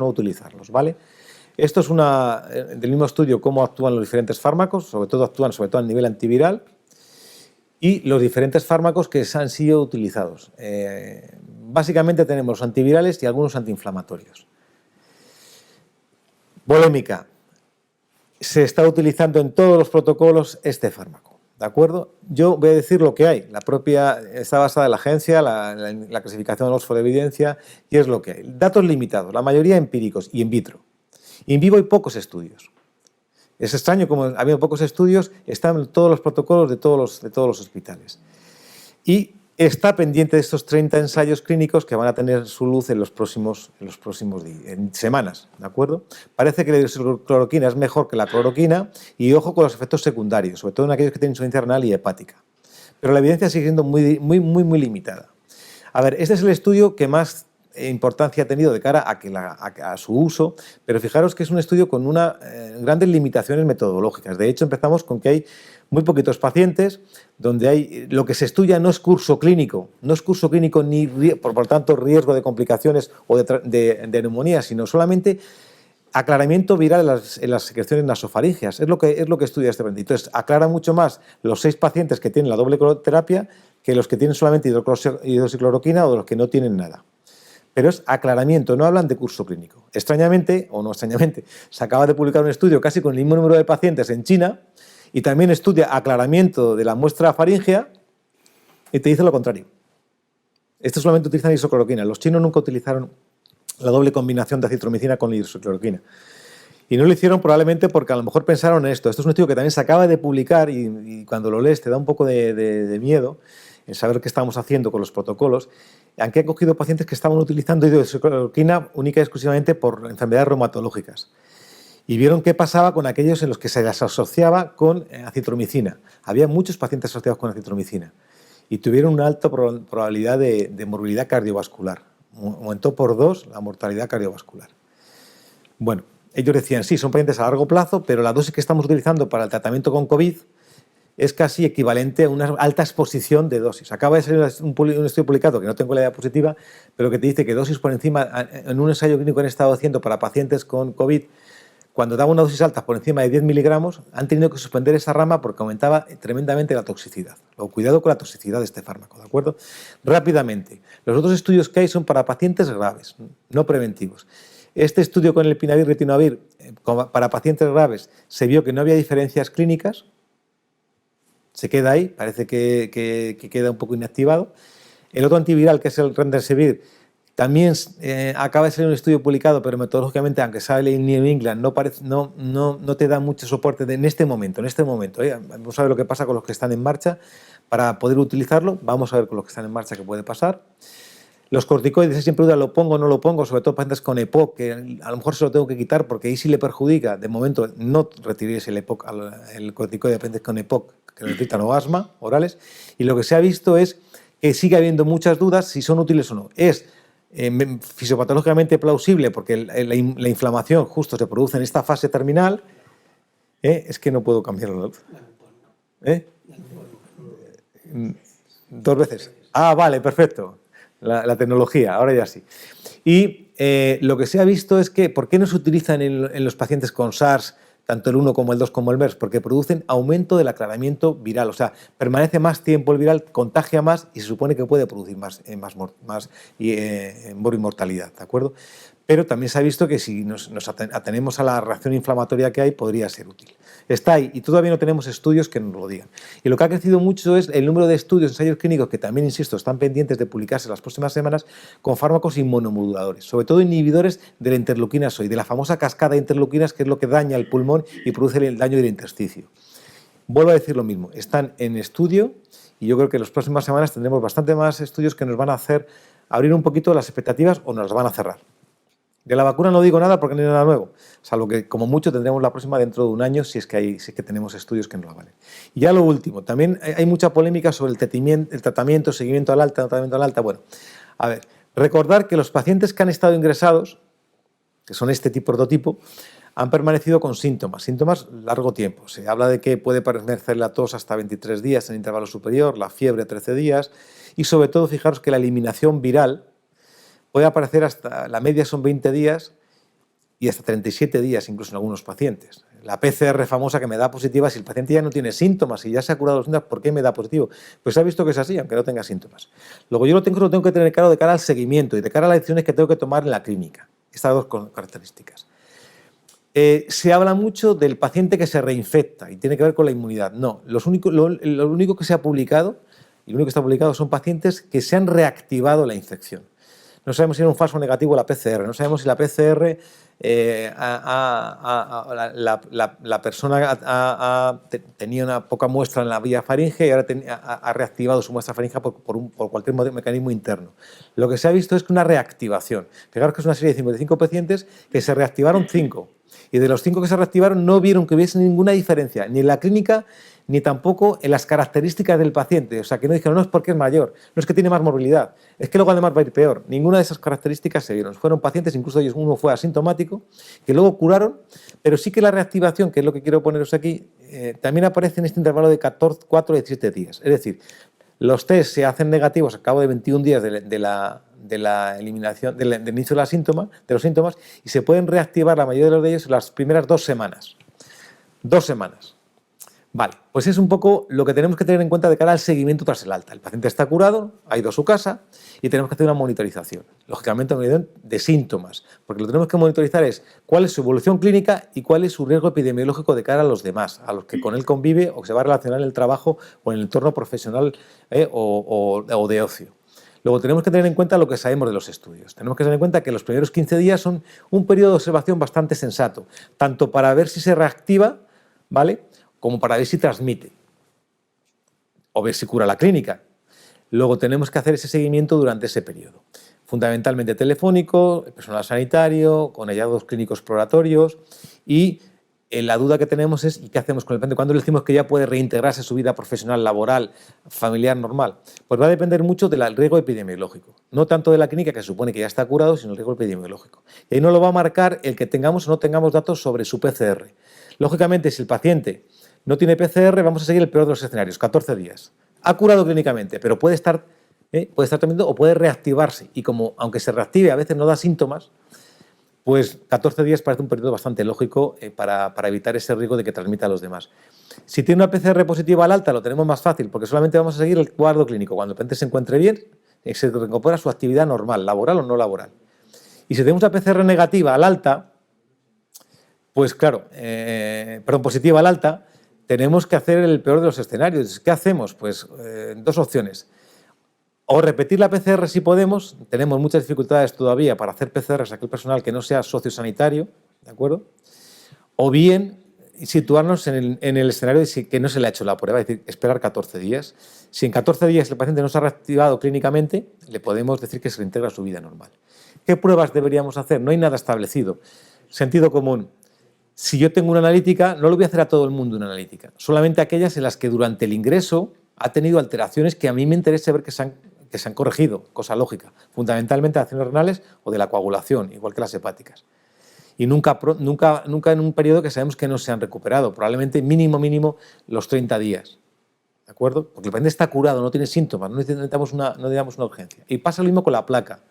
¿vale? Esto es del mismo estudio, cómo actúan los diferentes fármacos, sobre todo a nivel antiviral, y los diferentes fármacos que han sido utilizados. Básicamente tenemos los antivirales y algunos antiinflamatorios. Volémica. Se está utilizando en todos los protocolos este fármaco, ¿de acuerdo? Yo voy a decir lo que hay. La propia está basada en la agencia, la clasificación de Oxford de evidencia, y es lo que hay. Datos limitados, la mayoría empíricos y in vitro. In vivo hay pocos estudios. Es extraño, como ha habido pocos estudios, están en todos los protocolos de todos los hospitales. Y está pendiente de estos 30 ensayos clínicos que van a tener su luz en los próximos semanas, ¿de acuerdo? Parece que la hidroxicloroquina es mejor que la cloroquina, y ojo con los efectos secundarios, sobre todo en aquellos que tienen insuficiencia renal y hepática. Pero la evidencia sigue siendo muy limitada. A ver, este es el estudio que más importancia ha tenido de cara a su uso, pero fijaros que es un estudio con grandes limitaciones metodológicas. De hecho, empezamos con que hay muy poquitos pacientes, donde lo que se estudia no es curso clínico ni por tanto riesgo de complicaciones o de neumonía, sino solamente aclaramiento viral en las secreciones nasofaringeas. Es lo que estudia este paciente. Entonces, aclara mucho más los 6 pacientes que tienen la doble terapia que los que tienen solamente hidroxicloroquina o los que no tienen nada. Pero es aclaramiento, no hablan de curso clínico. Extrañamente, o no extrañamente, se acaba de publicar un estudio casi con el mismo número de pacientes en China y también estudia aclaramiento de la muestra faríngea y te dice lo contrario. Estos solamente utilizan hidroxicloroquina. Los chinos nunca utilizaron la doble combinación de acitromicina con hidroxicloroquina. Y no lo hicieron probablemente porque a lo mejor pensaron en esto. Esto es un estudio que también se acaba de publicar y cuando lo lees te da un poco de miedo en saber qué estamos haciendo con los protocolos. Han cogido pacientes que estaban utilizando hidroxicloroquina única y exclusivamente por enfermedades reumatológicas. Y vieron qué pasaba con aquellos en los que se las asociaba con acitromicina. Había muchos pacientes asociados con acitromicina y tuvieron una alta probabilidad de morbilidad cardiovascular. Aumentó por 2 la mortalidad cardiovascular. Bueno, ellos decían, sí, son pacientes a largo plazo, pero la dosis que estamos utilizando para el tratamiento con COVID es casi equivalente a una alta exposición de dosis. Acaba de salir un estudio publicado, que no tengo la idea positiva, pero que te dice que dosis por encima, en un ensayo clínico que han estado haciendo para pacientes con COVID, cuando daba una dosis alta por encima de 10 miligramos, han tenido que suspender esa rama porque aumentaba tremendamente la toxicidad. Cuidado con la toxicidad de este fármaco, ¿de acuerdo? Rápidamente, los otros estudios que hay son para pacientes graves, no preventivos. Este estudio con el epinavir ritonavir para pacientes graves se vio que no había diferencias clínicas. Se queda ahí, parece que queda un poco inactivado. El otro antiviral, que es el remdesivir, también acaba de salir un estudio publicado, pero metodológicamente, aunque sale en New England, no te da mucho soporte en este momento. Vamos a ver lo que pasa con los que están en marcha para poder utilizarlo. Vamos a ver con los que están en marcha qué puede pasar. Los corticoides, siempre duda, ¿lo pongo o no lo pongo? Sobre todo pacientes con EPOC, que a lo mejor se lo tengo que quitar porque ahí sí le perjudica. De momento, no retiréis el corticoide de pacientes con EPOC que necesitan o asma orales. Y lo que se ha visto es que sigue habiendo muchas dudas si son útiles o no. Es fisiopatológicamente plausible porque la inflamación justo se produce en esta fase terminal. Es que no puedo cambiarlo. Dos veces. Ah, vale, perfecto. La tecnología, ahora ya sí. Y lo que se ha visto es que, ¿por qué no se utilizan en los pacientes con SARS tanto el 1 como el 2 como el MERS? Porque producen aumento del aclaramiento viral, o sea, permanece más tiempo el viral, contagia más y se supone que puede producir más mortalidad, ¿de acuerdo? Pero también se ha visto que si nos atenemos a la reacción inflamatoria que hay, podría ser útil. Está ahí y todavía no tenemos estudios que nos lo digan. Y lo que ha crecido mucho es el número de estudios, ensayos clínicos, que también, insisto, están pendientes de publicarse en las próximas semanas, con fármacos inmunomoduladores, sobre todo inhibidores de la interleuquina 6, de la famosa cascada de interleuquinas, que es lo que daña el pulmón y produce el daño del intersticio. Vuelvo a decir lo mismo, están en estudio y yo creo que en las próximas semanas tendremos bastante más estudios que nos van a hacer abrir un poquito las expectativas o nos las van a cerrar. De la vacuna no digo nada porque no hay nada nuevo, salvo que como mucho tendremos la próxima dentro de un año si es que tenemos estudios que nos la valen. Y ya lo último, también hay mucha polémica sobre el tratamiento, seguimiento al alta, tratamiento al alta. Bueno, a ver, recordar que los pacientes que han estado ingresados, que son este prototipo, han permanecido con síntomas largo tiempo. Se habla de que puede permanecer la tos hasta 23 días en intervalo superior, la fiebre 13 días y sobre todo fijaros que la eliminación viral puede aparecer hasta, la media son 20 días y hasta 37 días incluso en algunos pacientes. La PCR famosa que me da positiva, si el paciente ya no tiene síntomas y ya se ha curado los síntomas, ¿por qué me da positivo? Pues se ha visto que es así, aunque no tenga síntomas. Luego yo lo tengo que tener claro de cara al seguimiento y de cara a las decisiones que tengo que tomar en la clínica. Estas dos características. Se habla mucho del paciente que se reinfecta y tiene que ver con la inmunidad. No, lo único que se ha publicado, y lo único que está publicado son pacientes que se han reactivado la infección. No sabemos si era un falso negativo la PCR, no sabemos si la PCR la persona tenía una poca muestra en la vía faringe y ahora ha reactivado su muestra faríngea por cualquier mecanismo interno. Lo que se ha visto es que una reactivación. Fijaros que es una serie de 55 pacientes que se reactivaron 5. Y de los 5 que se reactivaron no vieron que hubiese ninguna diferencia, ni en la clínica, ni tampoco en las características del paciente. O sea, que no dijeron, no es porque es mayor, no es que tiene más morbilidad, es que luego además va a ir peor. Ninguna de esas características se vieron. Fueron pacientes, incluso ellos, uno fue asintomático, que luego curaron, pero sí que la reactivación, que es lo que quiero poneros aquí, también aparece en este intervalo de 4 a 17 días. Es decir, los test se hacen negativos al cabo de 21 días de la eliminación, del inicio de los síntomas, y se pueden reactivar la mayoría de ellos en las primeras 2 semanas. 2 semanas. Vale, pues es un poco lo que tenemos que tener en cuenta de cara al seguimiento tras el alta. El paciente está curado, ha ido a su casa y tenemos que hacer una monitorización. Lógicamente, una monitorización de síntomas, porque lo que tenemos que monitorizar es cuál es su evolución clínica y cuál es su riesgo epidemiológico de cara a los demás, a los que con él convive o que se va a relacionar en el trabajo o en el entorno profesional o de ocio. Luego tenemos que tener en cuenta lo que sabemos de los estudios. Tenemos que tener en cuenta que los primeros 15 días son un periodo de observación bastante sensato, tanto para ver si se reactiva, ¿vale?, como para ver si transmite o ver si cura la clínica. Luego tenemos que hacer ese seguimiento durante ese periodo, fundamentalmente telefónico, personal sanitario, con hallazgos clínicos exploratorios y la duda que tenemos es ¿y qué hacemos con el paciente? ¿Cuándo le decimos que ya puede reintegrarse a su vida profesional, laboral, familiar, normal? Pues va a depender mucho del riesgo epidemiológico, no tanto de la clínica, que se supone que ya está curado, sino el riesgo epidemiológico. Y ahí no lo va a marcar el que tengamos o no tengamos datos sobre su PCR. Lógicamente, si el paciente no tiene PCR, vamos a seguir el peor de los escenarios, 14 días. Ha curado clínicamente, pero puede estar teniendo o puede reactivarse. Y como, aunque se reactive, a veces no da síntomas, pues 14 días parece un periodo bastante lógico para evitar ese riesgo de que transmita a los demás. Si tiene una PCR positiva al alta, lo tenemos más fácil, porque solamente vamos a seguir el cuadro clínico. Cuando el paciente se encuentre bien, se recupera su actividad normal, laboral o no laboral. Y si tenemos una PCR negativa al alta, pues claro, positiva al alta, tenemos que hacer el peor de los escenarios. ¿Qué hacemos? Pues 2 opciones. O repetir la PCR si podemos, tenemos muchas dificultades todavía para hacer PCRs a aquel personal que no sea sociosanitario, ¿de acuerdo? O bien situarnos en el escenario de que no se le ha hecho la prueba, es decir, esperar 14 días. Si en 14 días el paciente no se ha reactivado clínicamente, le podemos decir que se reintegra a su vida normal. ¿Qué pruebas deberíamos hacer? No hay nada establecido. Sentido común. Si yo tengo una analítica, no lo voy a hacer a todo el mundo una analítica, solamente aquellas en las que durante el ingreso ha tenido alteraciones que a mí me interesa ver que se han que se han corregido, cosa lógica, fundamentalmente de acciones renales o de la coagulación, igual que las hepáticas. Y nunca en un periodo que sabemos que no se han recuperado, probablemente mínimo los 30 días. ¿De acuerdo? Porque el paciente está curado, no tiene síntomas, no necesitamos una urgencia. Y pasa lo mismo con la placa.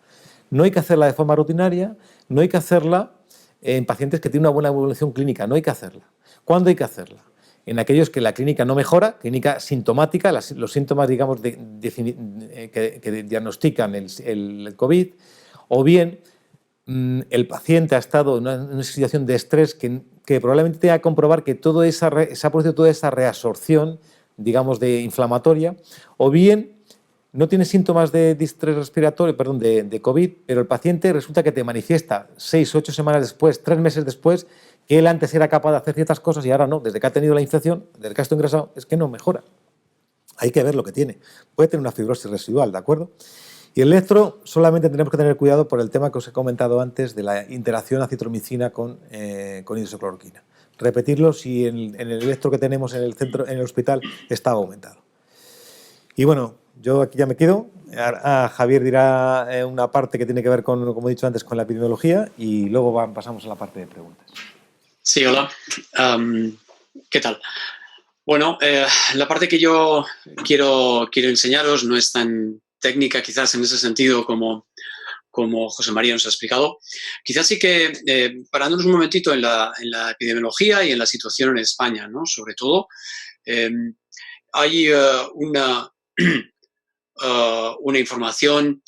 No hay que hacerla de forma rutinaria, no hay que hacerla en pacientes que tienen una buena evolución clínica, no hay que hacerla. ¿Cuándo hay que hacerla? En aquellos que la clínica no mejora, clínica sintomática, los síntomas, digamos, que diagnostican el COVID, o bien el paciente ha estado en una situación de estrés que probablemente tenga que comprobar que se ha producido toda esa reabsorción, digamos, de inflamatoria, o bien no tiene síntomas de distrés respiratorio, de COVID, pero el paciente resulta que te manifiesta 6 o 8 semanas después, 3 meses después, que él antes era capaz de hacer ciertas cosas y ahora no, desde que ha tenido la infección, desde que ha estado ingresado, es que no mejora. Hay que ver lo que tiene. Puede tener una fibrosis residual, ¿de acuerdo? Y el electro solamente tenemos que tener cuidado por el tema que os he comentado antes de la interacción acitromicina con hidroxicloroquina. Repetirlo si en el electro que tenemos en el hospital está aumentado. Y bueno, yo aquí ya me quedo. Javier dirá una parte que tiene que ver con, como he dicho antes, con la epidemiología y luego pasamos a la parte de preguntas. Sí, hola. ¿Qué tal? Bueno, la parte que yo quiero enseñaros no es tan técnica quizás en ese sentido como José María nos ha explicado. Quizás sí que, parándonos un momentito en la epidemiología y en la situación en España, ¿no? Sobre todo, hay una información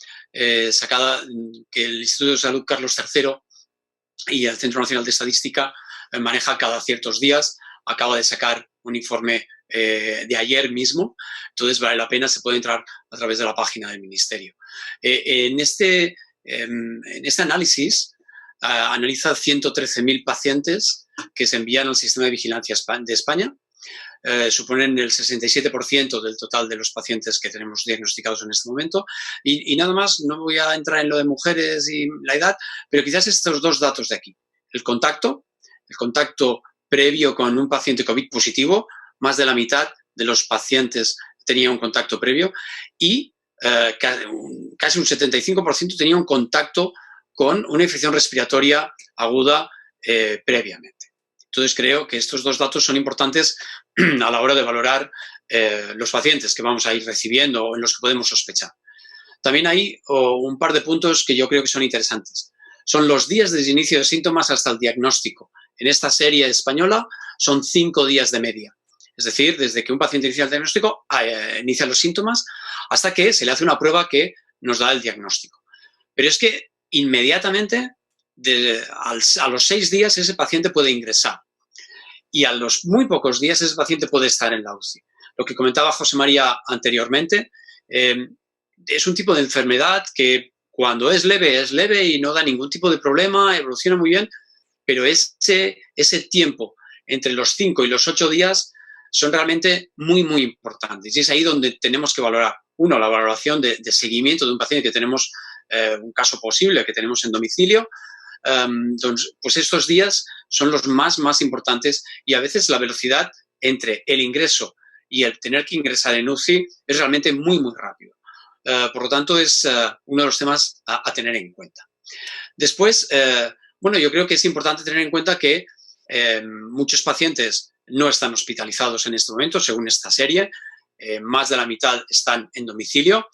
sacada que el Instituto de Salud Carlos III y el Centro Nacional de Estadística maneja cada ciertos días. Acaba de sacar un informe de ayer mismo, entonces vale la pena, se puede entrar a través de la página del Ministerio. En este análisis analiza 113.000 pacientes que se envían al sistema de vigilancia de España. Suponen el 67% del total de los pacientes que tenemos diagnosticados en este momento. Y nada más, no voy a entrar en lo de mujeres y la edad, pero quizás estos dos datos de aquí. El contacto previo con un paciente COVID positivo, más de la mitad de los pacientes tenía un contacto previo y casi un 75% tenía un contacto con una infección respiratoria aguda previamente. Entonces, creo que estos dos datos son importantes a la hora de valorar los pacientes que vamos a ir recibiendo o en los que podemos sospechar. También hay un par de puntos que yo creo que son interesantes. Son los días desde el inicio de síntomas hasta el diagnóstico. En esta serie española son 5 días de media. Es decir, desde que un paciente inicia el diagnóstico, inicia los síntomas, hasta que se le hace una prueba que nos da el diagnóstico. Pero es que inmediatamente, a los 6 días, ese paciente puede ingresar. Y a los muy pocos días, ese paciente puede estar en la UCI. Lo que comentaba José María anteriormente, es un tipo de enfermedad que cuando es leve y no da ningún tipo de problema, evoluciona muy bien, pero ese tiempo entre los 5 y los 8 días son realmente muy, muy importantes. Y es ahí donde tenemos que valorar, uno, la valoración de seguimiento de un paciente que tenemos, un caso posible que tenemos en domicilio. Entonces, pues estos días son los más importantes y a veces la velocidad entre el ingreso y el tener que ingresar en UCI es realmente muy, muy rápido. Por lo tanto, es uno de los temas a tener en cuenta. Después, bueno, yo creo que es importante tener en cuenta que muchos pacientes no están hospitalizados en este momento, según esta serie. Más de la mitad están en domicilio,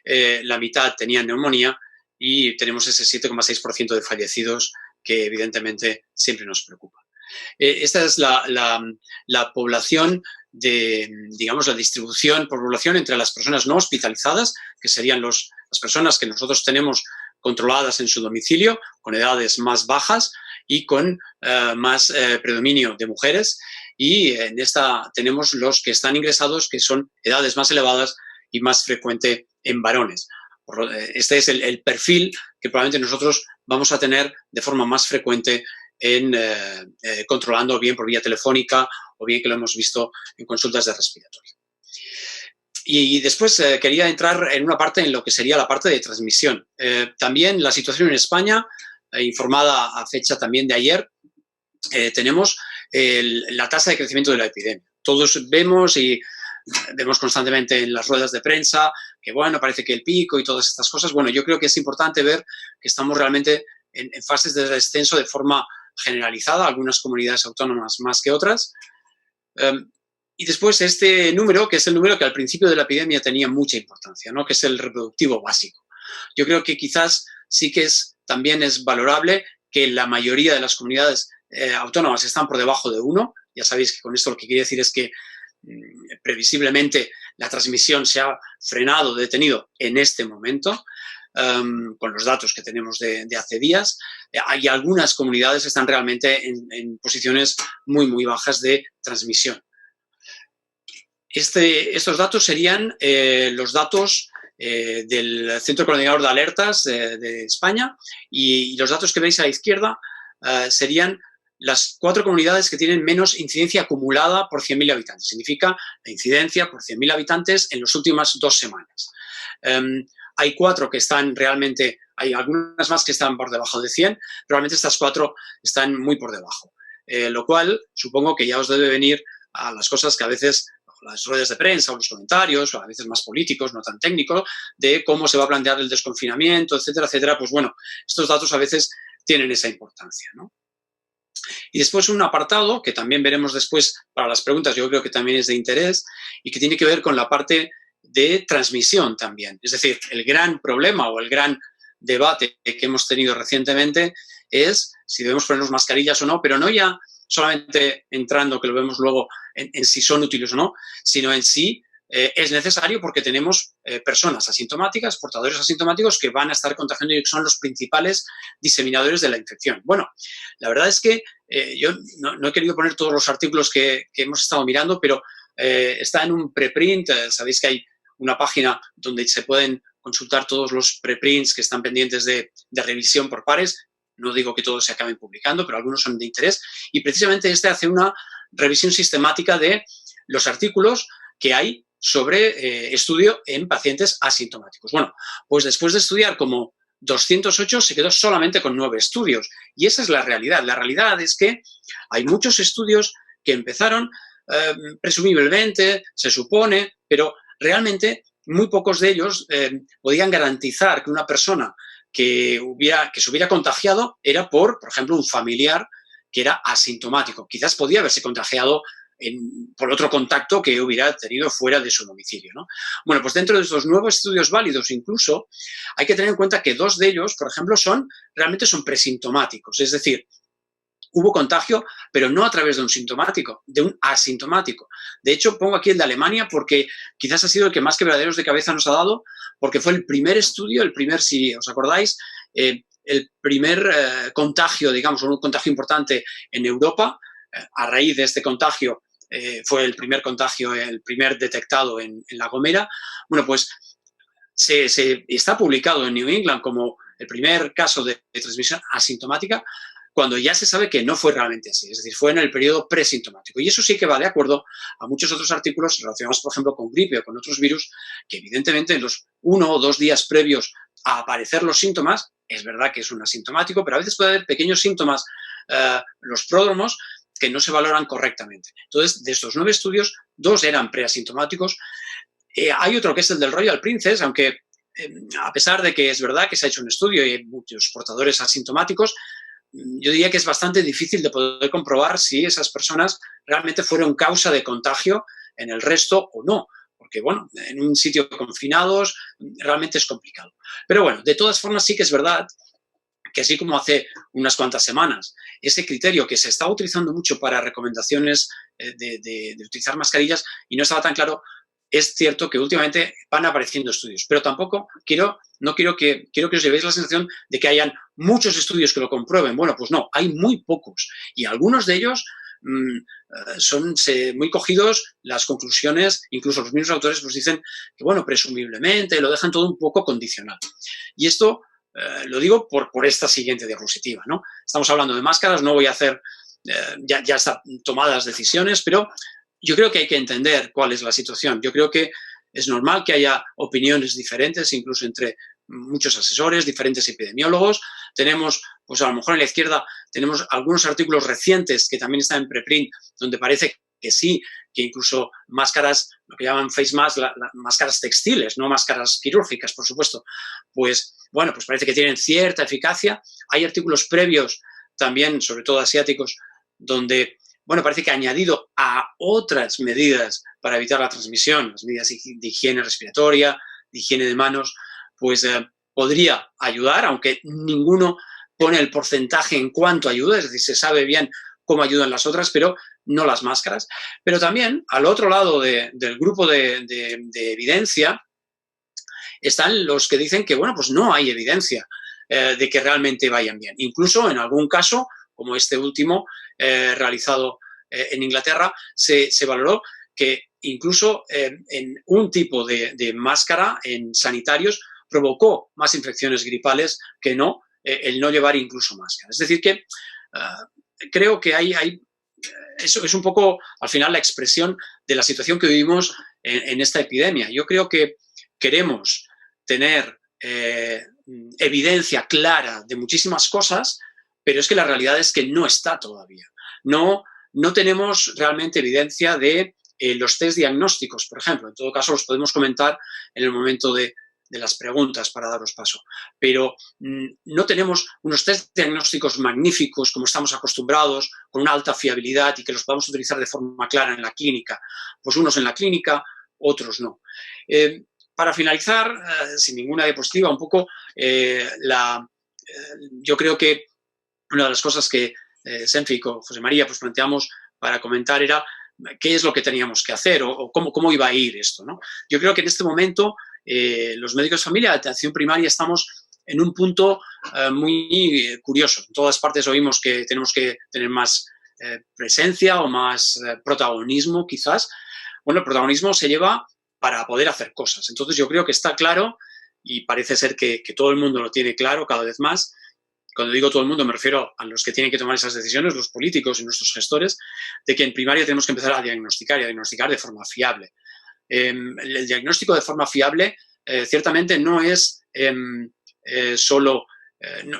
la mitad tenían neumonía y tenemos ese 7,6% de fallecidos que evidentemente siempre nos preocupa. Esta es la población digamos, la distribución por población entre las personas no hospitalizadas, que serían las personas que nosotros tenemos controladas en su domicilio, con edades más bajas y con más predominio de mujeres. Y en esta tenemos los que están ingresados, que son edades más elevadas y más frecuente en varones. Este es el perfil que probablemente nosotros vamos a tener de forma más frecuente controlando bien por vía telefónica o bien que lo hemos visto en consultas de respiratorio. Y después quería entrar en una parte en lo que sería la parte de transmisión. También la situación en España, informada a fecha también de ayer, tenemos la tasa de crecimiento de la epidemia. Todos vemos constantemente en las ruedas de prensa que bueno, parece que el pico y todas estas cosas. Bueno, yo creo que es importante ver que estamos realmente en fases de descenso de forma generalizada, algunas comunidades autónomas más que otras. Y después este número, que es el número que al principio de la epidemia tenía mucha importancia, ¿no? Que es el reproductivo básico. Yo creo que quizás sí que también es valorable que la mayoría de las comunidades autónomas están por debajo de 1. Ya sabéis que con esto lo que quiere decir es que previsiblemente la transmisión se ha frenado, detenido en este momento, con los datos que tenemos de hace días. Hay algunas comunidades que están realmente en posiciones muy, muy bajas de transmisión. Estos datos serían los datos del Centro Coordinador de Alertas de España, y los datos que veis a la izquierda serían las 4 comunidades que tienen menos incidencia acumulada por 100.000 habitantes. Significa la incidencia por 100.000 habitantes en las últimas 2 semanas. Hay 4 que están realmente, hay algunas más que están por debajo de 100, pero realmente estas 4 están muy por debajo. Lo cual supongo que ya os debe venir a las cosas que a veces, las ruedas de prensa o los comentarios, o a veces más políticos, no tan técnicos, de cómo se va a plantear el desconfinamiento, etcétera, etcétera. Pues bueno, estos datos a veces tienen esa importancia, ¿no? Y después un apartado que también veremos después para las preguntas, yo creo que también es de interés y que tiene que ver con la parte de transmisión también. Es decir, el gran problema o el gran debate que hemos tenido recientemente es si debemos ponernos mascarillas o no, pero no ya solamente entrando, que lo vemos luego, en si son útiles o no, sino en si es necesario porque tenemos personas asintomáticas, portadores asintomáticos que van a estar contagiando y que son los principales diseminadores de la infección. Bueno, la verdad es que yo no he querido poner todos los artículos que hemos estado mirando, pero está en un preprint. Sabéis que hay una página donde se pueden consultar todos los preprints que están pendientes de revisión por pares. No digo que todos se acaben publicando, pero algunos son de interés. Y precisamente este hace una revisión sistemática de los artículos que hay sobre estudio en pacientes asintomáticos. Bueno, pues después de estudiar como 208 se quedó solamente con 9 estudios. Y esa es la realidad. La realidad es que hay muchos estudios que empezaron presumiblemente, se supone, pero realmente muy pocos de ellos podían garantizar que una persona que se hubiera contagiado era por ejemplo, un familiar que era asintomático. Quizás podía haberse contagiado por otro contacto que hubiera tenido fuera de su domicilio, ¿no? Bueno, pues dentro de estos nuevos estudios válidos incluso hay que tener en cuenta que 2 de ellos, por ejemplo, realmente son presintomáticos. Es decir, hubo contagio, pero no a través de un sintomático, de un asintomático. De hecho, pongo aquí el de Alemania porque quizás ha sido el que más quebraderos de cabeza nos ha dado, porque fue el primer estudio, si os acordáis, el primer contagio, digamos, un contagio importante en Europa. A raíz de este contagio fue el primer contagio, el primer detectado en La Gomera. Bueno, pues se está publicado en New England como el primer caso de transmisión asintomática, cuando ya se sabe que no fue realmente así, es decir, fue en el periodo presintomático. Y eso sí que va de acuerdo a muchos otros artículos relacionados, por ejemplo, con gripe o con otros virus, que evidentemente en los 1 o 2 días previos a aparecer los síntomas, es verdad que es un asintomático, pero a veces puede haber pequeños síntomas, los pródromos, que no se valoran correctamente. Entonces, de estos 9 estudios, 2 eran preasintomáticos. Hay otro que es el del Royal Princess, aunque a pesar de que es verdad que se ha hecho un estudio y hay muchos portadores asintomáticos, yo diría que es bastante difícil de poder comprobar si esas personas realmente fueron causa de contagio en el resto o no. Porque, bueno, en un sitio confinados realmente es complicado. Pero bueno, de todas formas sí que es verdad que así como hace unas cuantas semanas, ese criterio que se estaba utilizando mucho para recomendaciones de utilizar mascarillas y no estaba tan claro, es cierto que últimamente van apareciendo estudios, pero tampoco quiero que os llevéis la sensación de que hayan muchos estudios que lo comprueben. Bueno, pues no, hay muy pocos y algunos de ellos son muy cogidos las conclusiones, incluso los mismos autores pues dicen que, bueno, presumiblemente lo dejan todo un poco condicional. Y esto lo digo por esta siguiente diapositiva, ¿no? Estamos hablando de máscaras, no voy a hacer, ya están tomadas decisiones, pero yo creo que hay que entender cuál es la situación. Yo creo que es normal que haya opiniones diferentes, incluso entre muchos asesores, diferentes epidemiólogos. Tenemos, pues a lo mejor en la izquierda, tenemos algunos artículos recientes que también están en preprint, donde parece que sí, que incluso máscaras, lo que llaman face mask, máscaras textiles, no máscaras quirúrgicas, por supuesto, pues bueno, pues parece que tienen cierta eficacia. Hay artículos previos también, sobre todo asiáticos, donde, bueno, parece que ha añadido a otras medidas para evitar la transmisión, las medidas de higiene respiratoria, de higiene de manos, pues podría ayudar, aunque ninguno pone el porcentaje en cuánto ayuda, es decir, se sabe bien cómo ayudan las otras, pero no las máscaras. Pero también, al otro lado del grupo de evidencia, están los que dicen que, bueno, pues no hay evidencia de que realmente vayan bien. Incluso en algún caso, como este último realizado en Inglaterra, se valoró que incluso en un tipo de máscara en sanitarios provocó más infecciones gripales que no el no llevar incluso máscara. Es decir que creo que eso es un poco, al final, la expresión de la situación que vivimos en esta epidemia. Yo creo que queremos tener evidencia clara de muchísimas cosas, pero es que la realidad es que no está todavía. No tenemos realmente evidencia de los test diagnósticos, por ejemplo. En todo caso, los podemos comentar en el momento de las preguntas para daros paso. Pero no tenemos unos test diagnósticos magníficos como estamos acostumbrados, con una alta fiabilidad y que los podamos utilizar de forma clara en la clínica. Pues unos en la clínica, otros no. Para finalizar, sin ninguna diapositiva, un poco yo creo que una de las cosas que Senfi con José María pues planteamos para comentar era qué es lo que teníamos que hacer o cómo iba a ir esto, ¿no? Yo creo que en este momento los médicos de familia de atención primaria estamos en un punto muy curioso. En todas partes oímos que tenemos que tener más presencia o más protagonismo, quizás. Bueno, el protagonismo se lleva para poder hacer cosas. Entonces yo creo que está claro, y parece ser que todo el mundo lo tiene claro cada vez más. Cuando digo todo el mundo me refiero a los que tienen que tomar esas decisiones, los políticos y nuestros gestores, de que en primaria tenemos que empezar a diagnosticar de forma fiable. El diagnóstico de forma fiable ciertamente no es solo,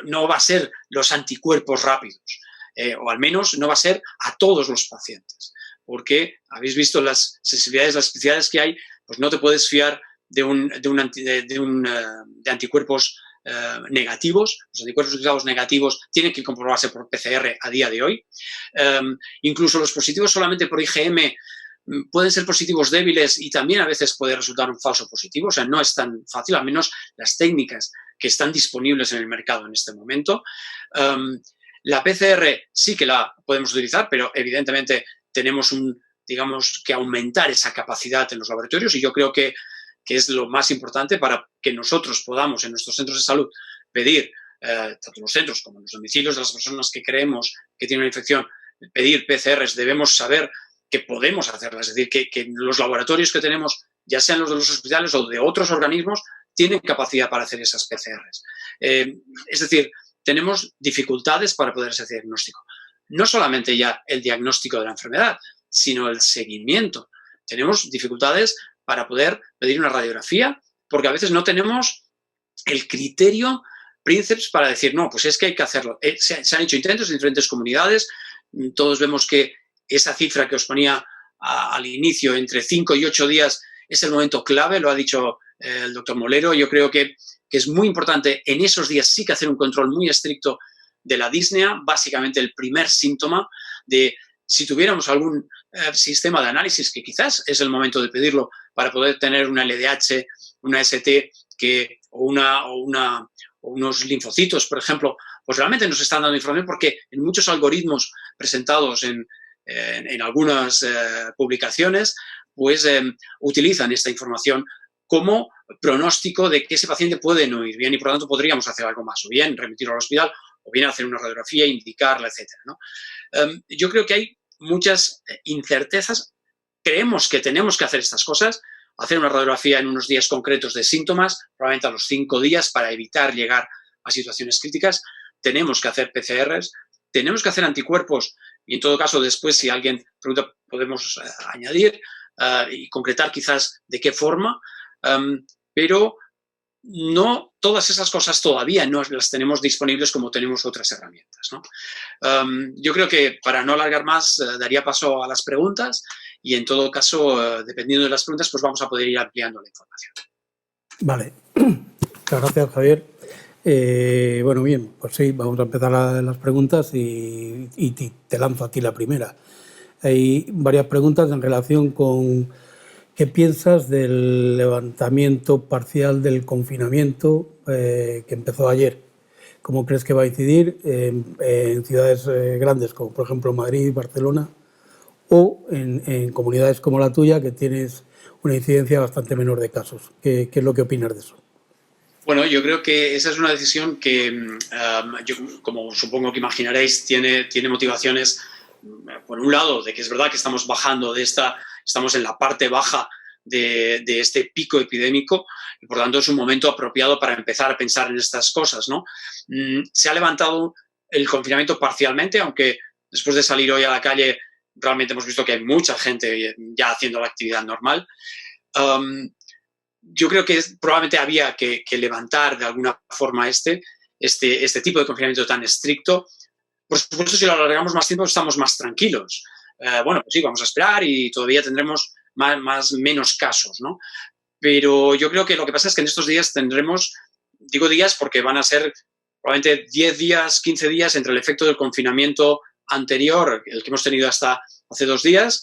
no va a ser los anticuerpos rápidos, o al menos no va a ser a todos los pacientes, porque habéis visto las sensibilidades, las especialidades que hay, pues no te puedes fiar de anticuerpos negativos. Los anticuerpos utilizados negativos tienen que comprobarse por PCR a día de hoy. Incluso los positivos solamente por IgM pueden ser positivos débiles y también a veces puede resultar un falso positivo. O sea, no es tan fácil, al menos las técnicas que están disponibles en el mercado en este momento. La PCR sí que la podemos utilizar, pero evidentemente tenemos digamos, que aumentar esa capacidad en los laboratorios, y yo creo que es lo más importante para que nosotros podamos en nuestros centros de salud pedir, tanto en los centros como en los domicilios de las personas que creemos que tienen una infección, pedir PCRs. Debemos saber que podemos hacerlas, es decir, que los laboratorios que tenemos, ya sean los de los hospitales o de otros organismos, tienen capacidad para hacer esas PCRs. Es decir, tenemos dificultades para poder hacer diagnóstico. No solamente ya el diagnóstico de la enfermedad, sino el seguimiento. Tenemos dificultades para poder pedir una radiografía, porque a veces no tenemos el criterio princeps para decir, no, pues es que hay que hacerlo. Se han hecho intentos en diferentes comunidades, todos vemos que esa cifra que os ponía al inicio, entre 5 y 8 días, es el momento clave, lo ha dicho el doctor Molero. Yo creo que es muy importante en esos días sí que hacer un control muy estricto de la disnea, básicamente el primer síntoma de si tuviéramos algún sistema de análisis, que quizás es el momento de pedirlo para poder tener una LDH, una ST o unos linfocitos, por ejemplo, pues realmente nos están dando información, porque en muchos algoritmos presentados en algunas publicaciones, pues utilizan esta información como pronóstico de que ese paciente puede no ir bien y por lo tanto podríamos hacer algo más, o bien remitirlo al hospital, o bien hacer una radiografía, indicarla, etcétera, ¿no? Yo creo que hay muchas incertezas. Creemos que tenemos que hacer estas cosas, hacer una radiografía en unos días concretos de síntomas, probablemente a los 5 días, para evitar llegar a situaciones críticas. Tenemos que hacer PCRs, tenemos que hacer anticuerpos, y en todo caso después, si alguien pregunta, podemos añadir y concretar quizás de qué forma, pero no todas esas cosas todavía no las tenemos disponibles como tenemos otras herramientas, ¿no? Yo creo que para no alargar más, daría paso a las preguntas y en todo caso, dependiendo de las preguntas, pues vamos a poder ir ampliando la información. Vale, muchas gracias, Javier. Bueno, bien, pues sí, vamos a empezar las preguntas y te lanzo a ti la primera. Hay varias preguntas en relación con qué piensas del levantamiento parcial del confinamiento que empezó ayer. ¿Cómo crees que va a incidir en ciudades grandes como por ejemplo Madrid, Barcelona o en comunidades como la tuya que tienes una incidencia bastante menor de casos? ¿Qué es lo que opinas de eso? Bueno, yo creo que esa es una decisión que, yo, como supongo que imaginaréis, tiene motivaciones, por un lado, de que es verdad que estamos bajando estamos en la parte baja de este pico epidémico y, por tanto, es un momento apropiado para empezar a pensar en estas cosas, ¿no? Se ha levantado el confinamiento parcialmente, aunque después de salir hoy a la calle realmente hemos visto que hay mucha gente ya haciendo la actividad normal. Yo creo que probablemente había que levantar de alguna forma este tipo de confinamiento tan estricto. Por supuesto, si lo alargamos más tiempo, estamos más tranquilos. Bueno, pues sí, vamos a esperar y todavía tendremos menos casos, ¿no? Pero yo creo que lo que pasa es que en estos días tendremos, digo días porque van a ser probablemente 10 días, 15 días entre el efecto del confinamiento anterior, el que hemos tenido hasta hace 2 días,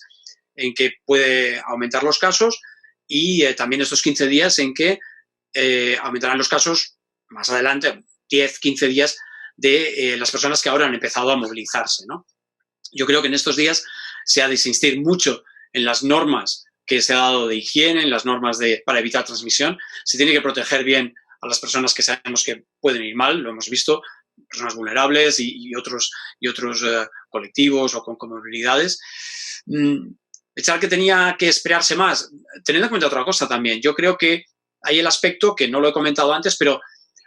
en que puede aumentar los casos, y también estos 15 días en que aumentarán los casos más adelante, 10, 15 días de las personas que ahora han empezado a movilizarse, ¿no? Yo creo que en estos días se ha de insistir mucho en las normas que se ha dado de higiene, en las normas para evitar transmisión. Se tiene que proteger bien a las personas que sabemos que pueden ir mal, lo hemos visto, personas vulnerables y otros colectivos o con comorbilidades. Pensar que tenía que esperarse más, teniendo en cuenta otra cosa también. Yo creo que hay el aspecto que no lo he comentado antes, pero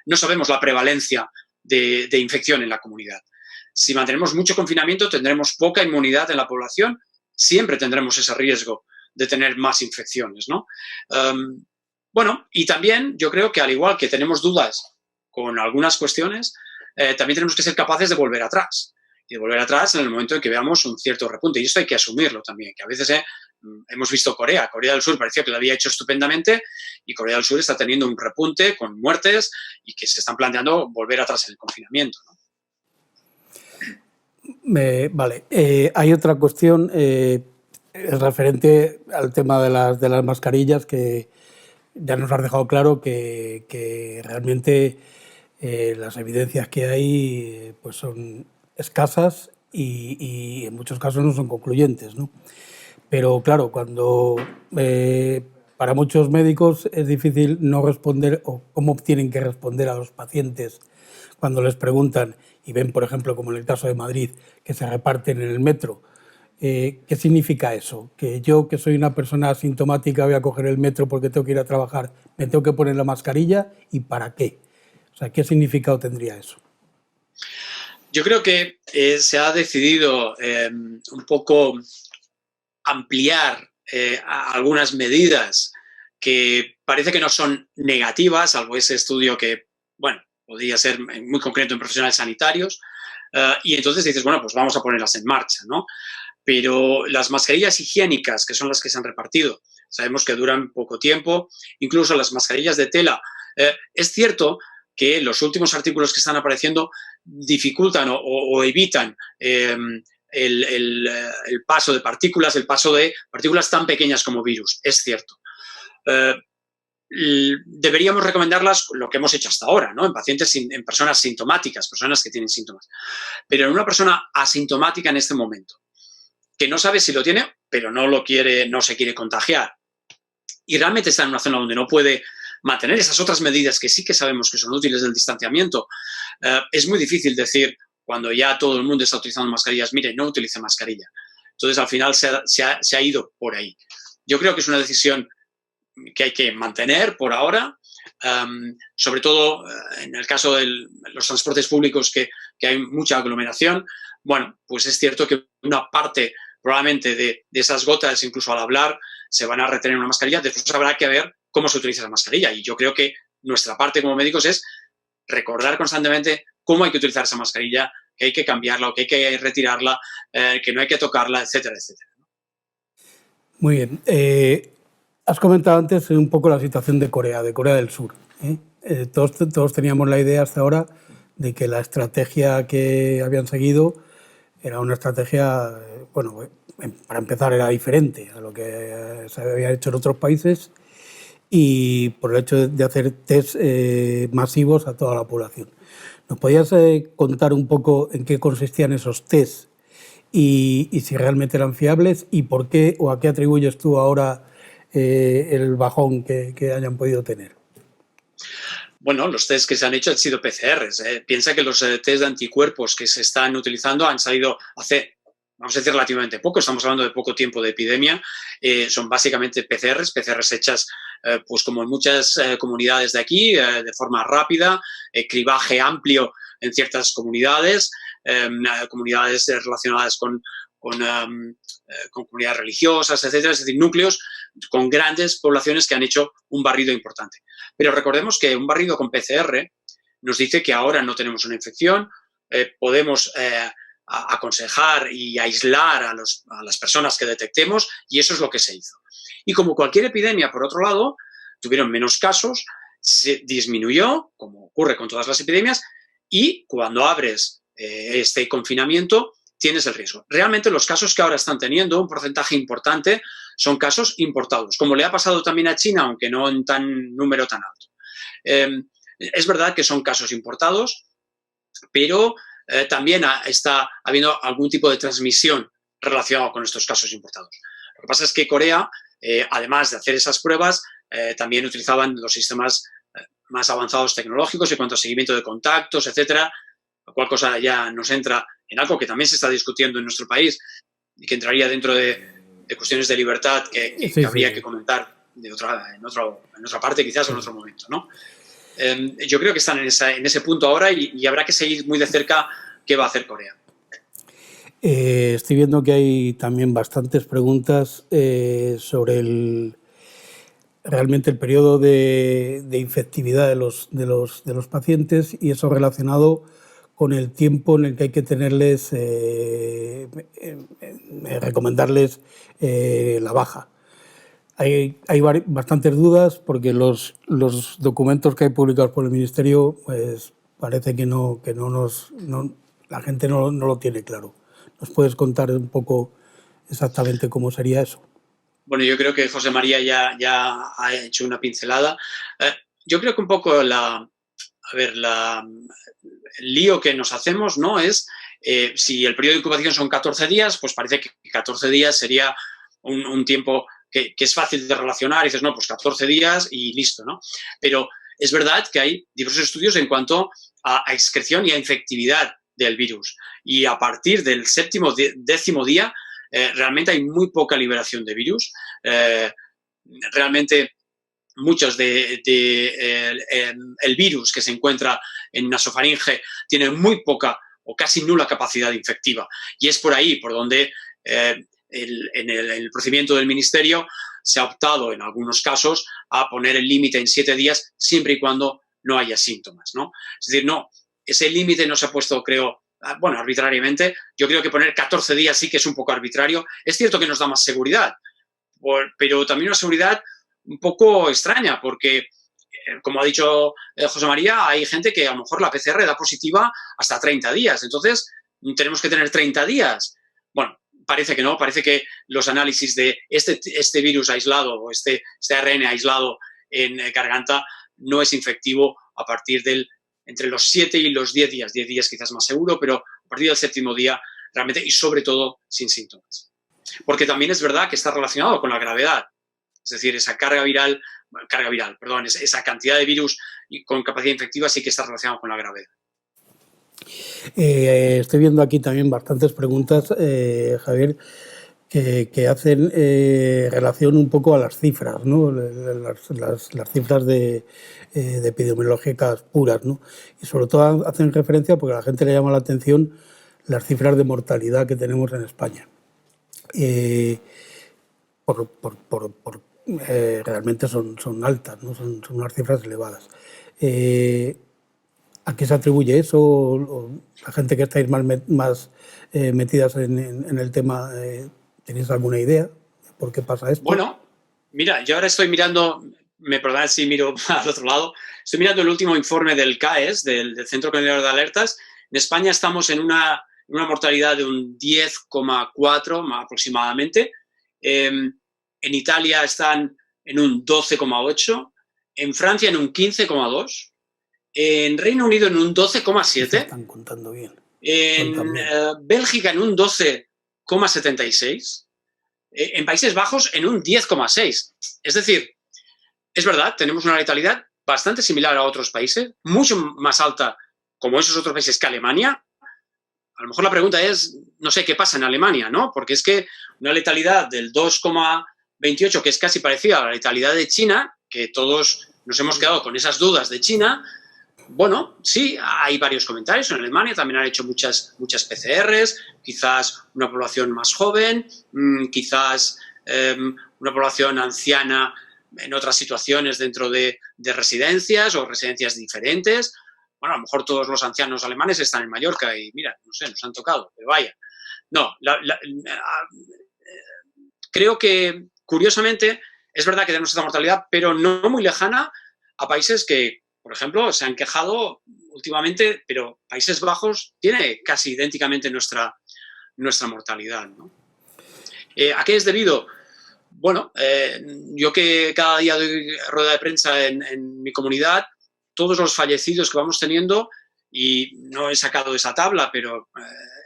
no sabemos la prevalencia de infección en la comunidad. Si mantenemos mucho confinamiento, tendremos poca inmunidad en la población, siempre tendremos ese riesgo de tener más infecciones, ¿no? Bueno, y también yo creo que al igual que tenemos dudas con algunas cuestiones, también tenemos que ser capaces de volver atrás. Y de volver atrás en el momento en que veamos un cierto repunte. Y esto hay que asumirlo también, que a veces hemos visto Corea del Sur parecía que lo había hecho estupendamente y Corea del Sur está teniendo un repunte con muertes y que se están planteando volver atrás en el confinamiento, ¿no? Vale, hay otra cuestión referente al tema de las mascarillas que ya nos has dejado claro que realmente las evidencias que hay pues son escasas y en muchos casos no son concluyentes, ¿no? Pero claro, cuando para muchos médicos es difícil no responder o cómo tienen que responder a los pacientes cuando les preguntan y ven, por ejemplo, como en el caso de Madrid, que se reparten en el metro. ¿Qué significa eso? Que yo, que soy una persona asintomática, voy a coger el metro porque tengo que ir a trabajar, me tengo que poner la mascarilla, ¿y para qué? O sea, ¿qué significado tendría eso? Yo creo que se ha decidido un poco ampliar algunas medidas que parece que no son negativas, salvo ese estudio que, bueno, podría ser muy concreto en profesionales sanitarios, y entonces dices, bueno, pues vamos a ponerlas en marcha, ¿no? Pero las mascarillas higiénicas, que son las que se han repartido, sabemos que duran poco tiempo, incluso las mascarillas de tela. Es cierto que los últimos artículos que están apareciendo dificultan o evitan el paso de partículas, el paso de partículas tan pequeñas como virus, es cierto. Deberíamos recomendarlas lo que hemos hecho hasta ahora, ¿no? En personas sintomáticas, personas que tienen síntomas. Pero en una persona asintomática en este momento, que no sabe si lo tiene, pero no se quiere contagiar, y realmente está en una zona donde no puede mantener esas otras medidas que sí que sabemos que son útiles del distanciamiento, es muy difícil decir, cuando ya todo el mundo está utilizando mascarillas, mire, no utilice mascarilla. Entonces, al final se ha ido por ahí. Yo creo que es una decisión que hay que mantener por ahora, sobre todo en el caso de los transportes públicos que hay mucha aglomeración. Bueno, pues es cierto que una parte probablemente de esas gotas, incluso al hablar, se van a retener en una mascarilla. Después habrá que ver cómo se utiliza la mascarilla y yo creo que nuestra parte como médicos es recordar constantemente cómo hay que utilizar esa mascarilla, que hay que cambiarla o que hay que retirarla, que no hay que tocarla, etcétera, etcétera. Muy bien. Has comentado antes un poco la situación de Corea del Sur. Todos teníamos la idea hasta ahora de que la estrategia que habían seguido era una estrategia, bueno, para empezar era diferente a lo que se había hecho en otros países y por el hecho de hacer test masivos a toda la población. ¿Nos podías contar un poco en qué consistían esos test y si realmente eran fiables y por qué o a qué atribuyes tú ahora el bajón que hayan podido tener? Bueno, los test que se han hecho han sido PCRs. Piensa que los test de anticuerpos que se están utilizando han salido hace, vamos a decir, relativamente poco. Estamos hablando de poco tiempo de epidemia. Son básicamente PCRs hechas pues como en muchas comunidades de aquí, de forma rápida, cribaje amplio en ciertas comunidades, comunidades relacionadas con comunidades religiosas, etcétera, es decir, núcleos con grandes poblaciones que han hecho un barrido importante. Pero recordemos que un barrido con PCR nos dice que ahora no tenemos una infección, podemos aconsejar y aislar a las personas que detectemos y eso es lo que se hizo. Y como cualquier epidemia, por otro lado, tuvieron menos casos, se disminuyó, como ocurre con todas las epidemias, y cuando abres este confinamiento, tienes el riesgo. Realmente los casos que ahora están teniendo, un porcentaje importante, son casos importados, como le ha pasado también a China, aunque no en tan número tan alto. Es verdad que son casos importados, pero también está habiendo algún tipo de transmisión relacionado con estos casos importados. Lo que pasa es que Corea, además de hacer esas pruebas, también utilizaban los sistemas más avanzados tecnológicos en cuanto a seguimiento de contactos, etcétera, la cual cosa ya nos entra en algo que también se está discutiendo en nuestro país y que entraría dentro de cuestiones de libertad que habría que comentar en otra parte, quizás en otro momento, ¿no? Yo creo que están en ese punto ahora y habrá que seguir muy de cerca qué va a hacer Corea. Estoy viendo que hay también bastantes preguntas sobre realmente el periodo de infectividad de los pacientes y eso relacionado con el tiempo en el que hay que tenerles, recomendarles la baja. Hay bastantes dudas porque los documentos que hay publicados por el Ministerio pues parece que la gente no lo tiene claro. ¿Nos puedes contar un poco exactamente cómo sería eso? Bueno, yo creo que José María ya ha hecho una pincelada. Yo creo que un poco el lío que nos hacemos, ¿no? Es si el periodo de incubación son 14 días, pues parece que 14 días sería un tiempo que es fácil de relacionar. Y dices, no, pues 14 días y listo, ¿no? Pero es verdad que hay diversos estudios en cuanto a excreción y a infectividad del virus. Y a partir del décimo día, realmente hay muy poca liberación de virus. Realmente muchos el virus que se encuentra en nasofaringe tiene muy poca o casi nula capacidad infectiva. Y es por ahí por donde en el procedimiento del Ministerio se ha optado en algunos casos a poner el límite en 7 días siempre y cuando no haya síntomas, ¿no? Es decir, no, ese límite no se ha puesto, creo, arbitrariamente. Yo creo que poner 14 días sí que es un poco arbitrario. Es cierto que nos da más seguridad, pero también una seguridad un poco extraña, porque, como ha dicho José María, hay gente que a lo mejor la PCR da positiva hasta 30 días. Entonces, tenemos que tener 30 días. Bueno, parece que no, parece que los análisis de este virus aislado o este ARN aislado en garganta no es infectivo a partir entre los 7 y los 10 días. 10 días quizás más seguro, pero a partir del 7º día realmente, y sobre todo sin síntomas. Porque también es verdad que está relacionado con la gravedad. Es decir, esa esa cantidad de virus con capacidad infectiva sí que está relacionado con la gravedad. Estoy viendo aquí también bastantes preguntas, Javier, que hacen relación un poco a las cifras, ¿no? Las cifras de epidemiológicas puras, ¿no? Y sobre todo hacen referencia, porque a la gente le llama la atención, las cifras de mortalidad que tenemos en España. realmente son altas, ¿no? Son unas cifras elevadas. ¿A qué se atribuye eso? ¿O la gente que estáis más metidas en el tema, tenéis alguna idea de por qué pasa esto? Bueno, mira, yo ahora estoy mirando, me perdonad si miro al otro lado, estoy mirando el último informe del CAES, del Centro Coordinador de Alertas. En España estamos en una mortalidad de un 10,4 aproximadamente. En Italia están en un 12,8, en Francia en un 15,2, en Reino Unido en un 12,7. Están contando bien. En Bélgica en un 12,76. En Países Bajos en un 10,6. Es decir, es verdad, tenemos una letalidad bastante similar a otros países, mucho más alta como esos otros países que Alemania. A lo mejor la pregunta es, no sé qué pasa en Alemania, ¿no? Porque es que una letalidad del 2,28, que es casi parecida a la letalidad de China, que todos nos hemos quedado con esas dudas de China. Bueno, sí, hay varios comentarios. En Alemania también han hecho muchas PCRs, quizás una población más joven, quizás una población anciana en otras situaciones dentro de residencias o residencias diferentes. Bueno, a lo mejor todos los ancianos alemanes están en Mallorca y, mira, no sé, nos han tocado, pero vaya. No, creo que, curiosamente, es verdad que tenemos esta mortalidad, pero no muy lejana a países que, por ejemplo, se han quejado últimamente, pero Países Bajos tiene casi idénticamente nuestra mortalidad, ¿no? ¿A qué es debido? Bueno, yo que cada día doy rueda de prensa en mi comunidad, todos los fallecidos que vamos teniendo, y no he sacado esa tabla, pero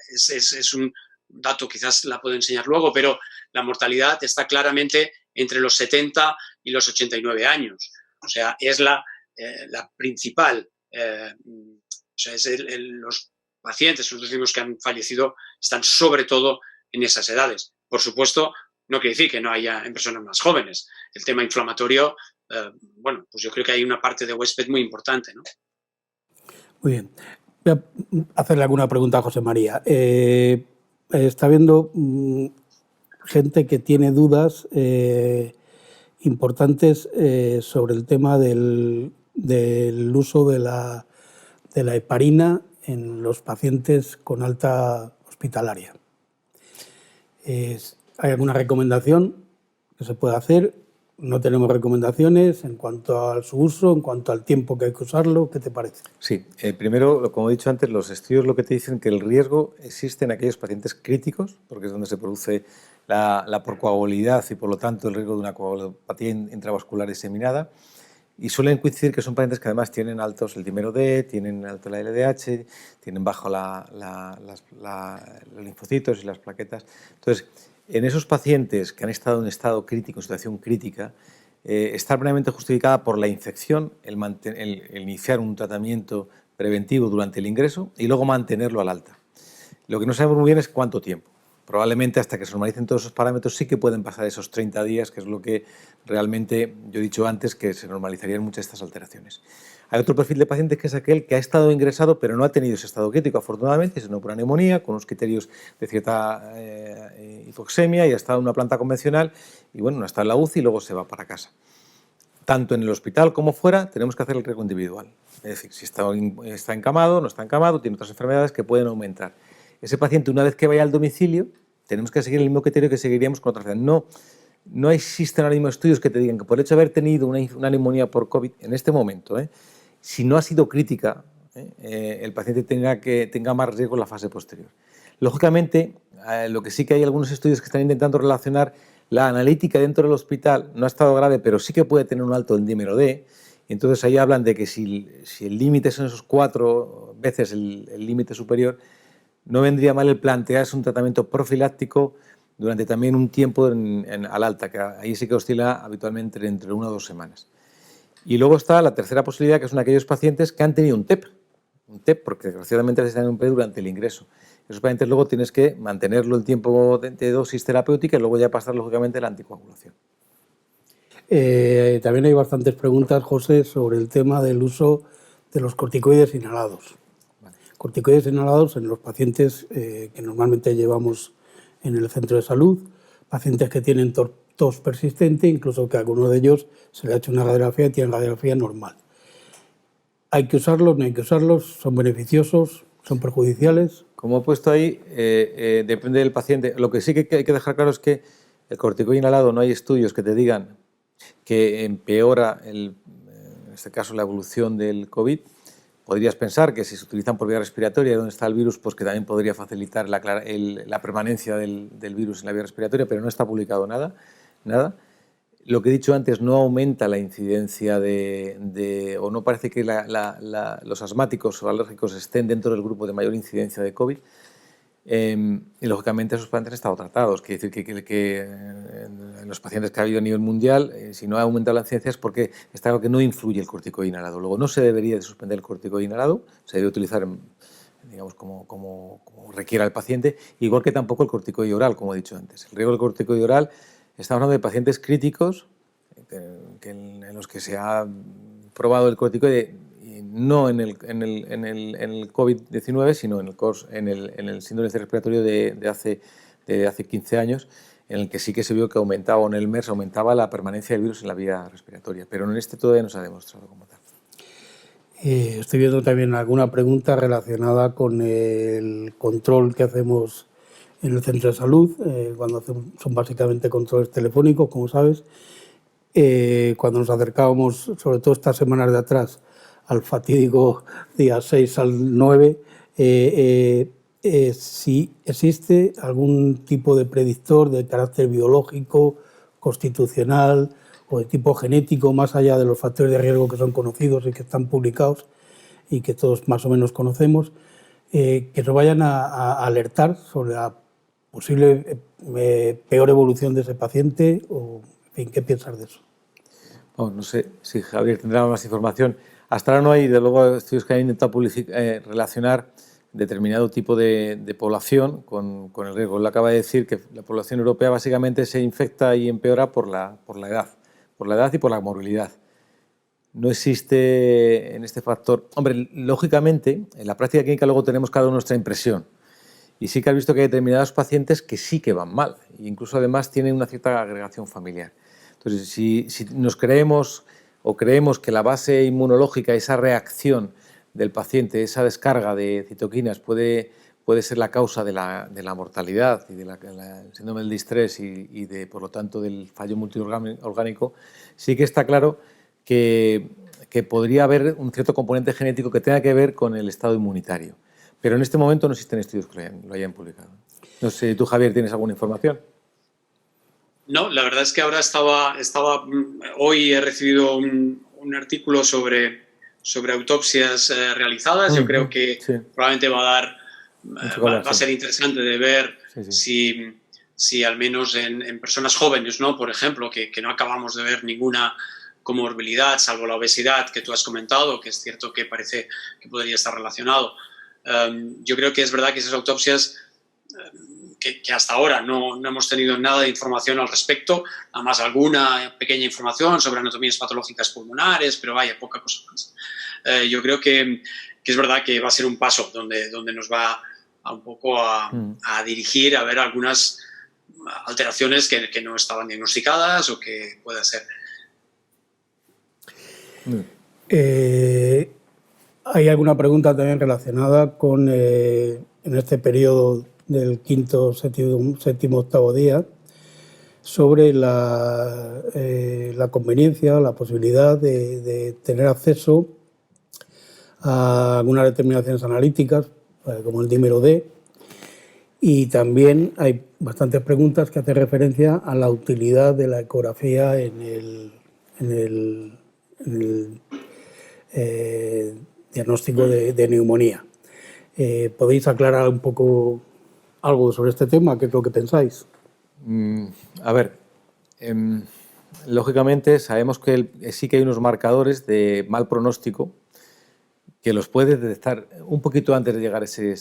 es un dato, quizás la puedo enseñar luego, pero la mortalidad está claramente entre los 70 y los 89 años. O sea, es la principal, o sea, los pacientes, los decimos que han fallecido, están sobre todo en esas edades. Por supuesto, no quiere decir que no haya en personas más jóvenes. El tema inflamatorio, bueno, pues yo creo que hay una parte de huésped muy importante, ¿no? Muy bien. Voy a hacerle alguna pregunta a José María. Está viendo gente que tiene dudas importantes sobre el tema del uso de la heparina en los pacientes con alta hospitalaria. ¿Hay alguna recomendación que se pueda hacer? No tenemos recomendaciones en cuanto a su uso, en cuanto al tiempo que hay que usarlo. ¿Qué te parece? Sí, primero, como he dicho antes, los estudios lo que te dicen que el riesgo existe en aquellos pacientes críticos, porque es donde se produce la procoagulabilidad y, por lo tanto, el riesgo de una coagulopatía intravascular diseminada. Y suelen coincidir que son pacientes que además tienen altos el dímero D, tienen alto la LDH, tienen bajo los linfocitos y las plaquetas. Entonces, en esos pacientes que han estado en estado crítico, en situación crítica, está plenamente justificada por la infección el iniciar un tratamiento preventivo durante el ingreso y luego mantenerlo al alta. Lo que no sabemos muy bien es cuánto tiempo. Probablemente hasta que se normalicen todos esos parámetros sí que pueden pasar esos 30 días, que es lo que realmente yo he dicho antes, que se normalizarían muchas de estas alteraciones. Hay otro perfil de paciente que es aquel que ha estado ingresado pero no ha tenido ese estado crítico, afortunadamente, sino por una neumonía, con unos criterios de cierta hipoxemia y ha estado en una planta convencional y bueno, no está en la UCI y luego se va para casa. Tanto en el hospital como fuera tenemos que hacer el riesgo individual. Es decir, si está encamado, no está encamado, tiene otras enfermedades que pueden aumentar. Ese paciente, una vez que vaya al domicilio, tenemos que seguir el mismo criterio que seguiríamos con otras enfermedades. No existen ahora mismo estudios que te digan que por el hecho de haber tenido una neumonía por COVID en este momento, si no ha sido crítica, el paciente tenga más riesgo en la fase posterior. Lógicamente, lo que sí que hay algunos estudios que están intentando relacionar la analítica dentro del hospital, no ha estado grave, pero sí que puede tener un alto endímero D. Entonces ahí hablan de que si el límite son esos 4 veces el límite superior, no vendría mal el plantearse un tratamiento profiláctico durante también un tiempo al alta, que ahí sí que oscila habitualmente entre 1 o 2 semanas. Y luego está la tercera posibilidad, que son aquellos pacientes que han tenido un TEP, porque desgraciadamente necesitan un PEP durante el ingreso. Esos pacientes luego tienes que mantenerlo el tiempo de dosis terapéutica y luego ya pasar lógicamente la anticoagulación. También hay bastantes preguntas, José, sobre el tema del uso de los corticoides inhalados. Vale. Corticoides inhalados en los pacientes que normalmente llevamos en el centro de salud, pacientes que tienen tos persistente, incluso que a alguno de ellos se le ha hecho una radiografía y tienen radiografía normal. ¿Hay que usarlos? ¿No hay que usarlos? ¿Son beneficiosos? ¿Son perjudiciales? Como he puesto ahí, depende del paciente. Lo que sí que hay que dejar claro es que el corticoide inhalado, no hay estudios que te digan que empeora, en este caso, la evolución del COVID. Podrías pensar que si se utilizan por vía respiratoria, donde está el virus, pues que también podría facilitar la permanencia del virus en la vía respiratoria, pero no está publicado nada. Lo que he dicho antes, no aumenta la incidencia o no parece que los asmáticos o alérgicos estén dentro del grupo de mayor incidencia de COVID. Y lógicamente esos pacientes han estado tratados. Quiere decir que en los pacientes que ha habido a nivel mundial, si no ha aumentado la incidencia es porque está claro que no influye el corticoide inhalado. Luego no se debería de suspender el corticoide inhalado, se debe utilizar, digamos, como requiera el paciente, igual que tampoco el corticoide oral, como he dicho antes. El riesgo del corticoide oral, estamos hablando de pacientes críticos en los que se ha probado el corticoide, no en el COVID-19, sino en el síndrome respiratorio de hace 15 años, en el que sí que se vio que aumentaba, en el MERS aumentaba la permanencia del virus en la vía respiratoria, pero en este todavía no se ha demostrado como tal. Estoy viendo también alguna pregunta relacionada con el control que hacemos en el centro de salud, cuando son básicamente controles telefónicos, como sabes. Cuando nos acercábamos, sobre todo estas semanas de atrás, al fatídico día 6 al 9, si existe algún tipo de predictor de carácter biológico, constitucional o de tipo genético, más allá de los factores de riesgo que son conocidos y que están publicados y que todos más o menos conocemos, que nos vayan a alertar sobre la posible peor evolución de ese paciente o, en fin, ¿qué piensas de eso? No sé si Javier tendrá más información. Hasta ahora no hay, de luego, estudios que han intentado relacionar determinado tipo de población con el riesgo. Él acaba de decir que la población europea básicamente se infecta y empeora por la edad y por la morbilidad. No existe en este factor. Hombre, lógicamente, en la práctica clínica luego tenemos cada uno nuestra impresión. Y sí que has visto que hay determinados pacientes que sí que van mal. E incluso además tienen una cierta agregación familiar. Entonces, si nos creemos que la base inmunológica, esa reacción del paciente, esa descarga de citoquinas puede ser la causa de la mortalidad y del síndrome del distrés y por lo tanto, del fallo multiorgánico, sí que está claro que podría haber un cierto componente genético que tenga que ver con el estado inmunitario. Pero en este momento no existen estudios que lo hayan publicado. No sé, ¿tú, Javier, tienes alguna información? No, la verdad es que ahora hoy he recibido un artículo sobre autopsias realizadas. Yo creo que probablemente va a ser interesante de ver si al menos en personas jóvenes, ¿no? Por ejemplo, que no acabamos de ver ninguna comorbilidad, salvo la obesidad que tú has comentado, que es cierto que parece que podría estar relacionado. Yo creo que es verdad que esas autopsias, que hasta ahora no hemos tenido nada de información al respecto, nada más alguna pequeña información sobre anatomías patológicas pulmonares, pero vaya, poca cosa más. Yo creo que es verdad que va a ser un paso donde nos va un poco a dirigir a ver algunas alteraciones que no estaban diagnosticadas o que pueda ser. Hay alguna pregunta también relacionada con, en este periodo del quinto, séptimo, octavo día, sobre la conveniencia, la posibilidad de tener acceso a algunas determinaciones analíticas, como el dímero D, y también hay bastantes preguntas que hacen referencia a la utilidad de la ecografía en el diagnóstico de neumonía. ¿Podéis aclarar un poco algo sobre este tema? ¿Qué es lo que pensáis? A ver, lógicamente sabemos que sí que hay unos marcadores de mal pronóstico que los puedes detectar un poquito antes de llegar a ese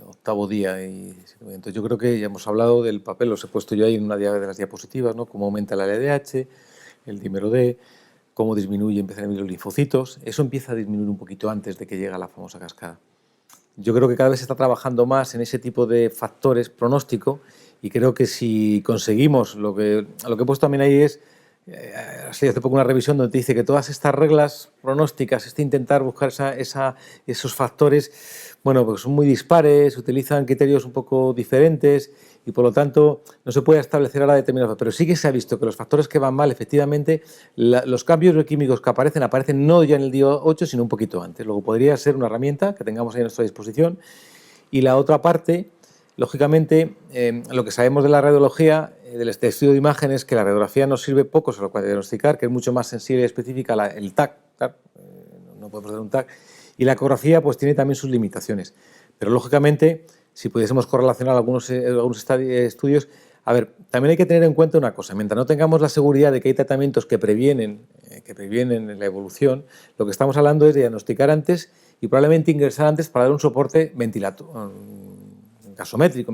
octavo día. Entonces yo creo que ya hemos hablado del papel, los he puesto yo ahí en una de las diapositivas, ¿no? Cómo aumenta la LDH, el dímero D, cómo disminuye, empiezan a disminuir los linfocitos. Eso empieza a disminuir un poquito antes de que llegue a la famosa cascada. yo creo que cada vez se está trabajando más en ese tipo de factores pronóstico y creo que si conseguimos, lo que he puesto también ahí es, hace poco una revisión donde te dice que todas estas reglas pronósticas, intentar buscar esos factores, bueno, pues son muy dispares, utilizan criterios un poco diferentes y por lo tanto no se puede establecer ahora determinados, pero sí que se ha visto que los factores que van mal, efectivamente, los cambios bioquímicos que aparecen no ya en el día 8, sino un poquito antes. Luego podría ser una herramienta que tengamos ahí a nuestra disposición. Y la otra parte, lógicamente, lo que sabemos de la radiología, del estudio de imágenes, que la radiografía nos sirve poco solo para diagnosticar, que es mucho más sensible y específica el TAC, no podemos hacer un TAC, y la ecografía pues tiene también sus limitaciones. Pero lógicamente, si pudiésemos correlacionar algunos estudios, a ver, también hay que tener en cuenta una cosa, mientras no tengamos la seguridad de que hay tratamientos que previenen la evolución, lo que estamos hablando es de diagnosticar antes y probablemente ingresar antes para dar un soporte gasométrico,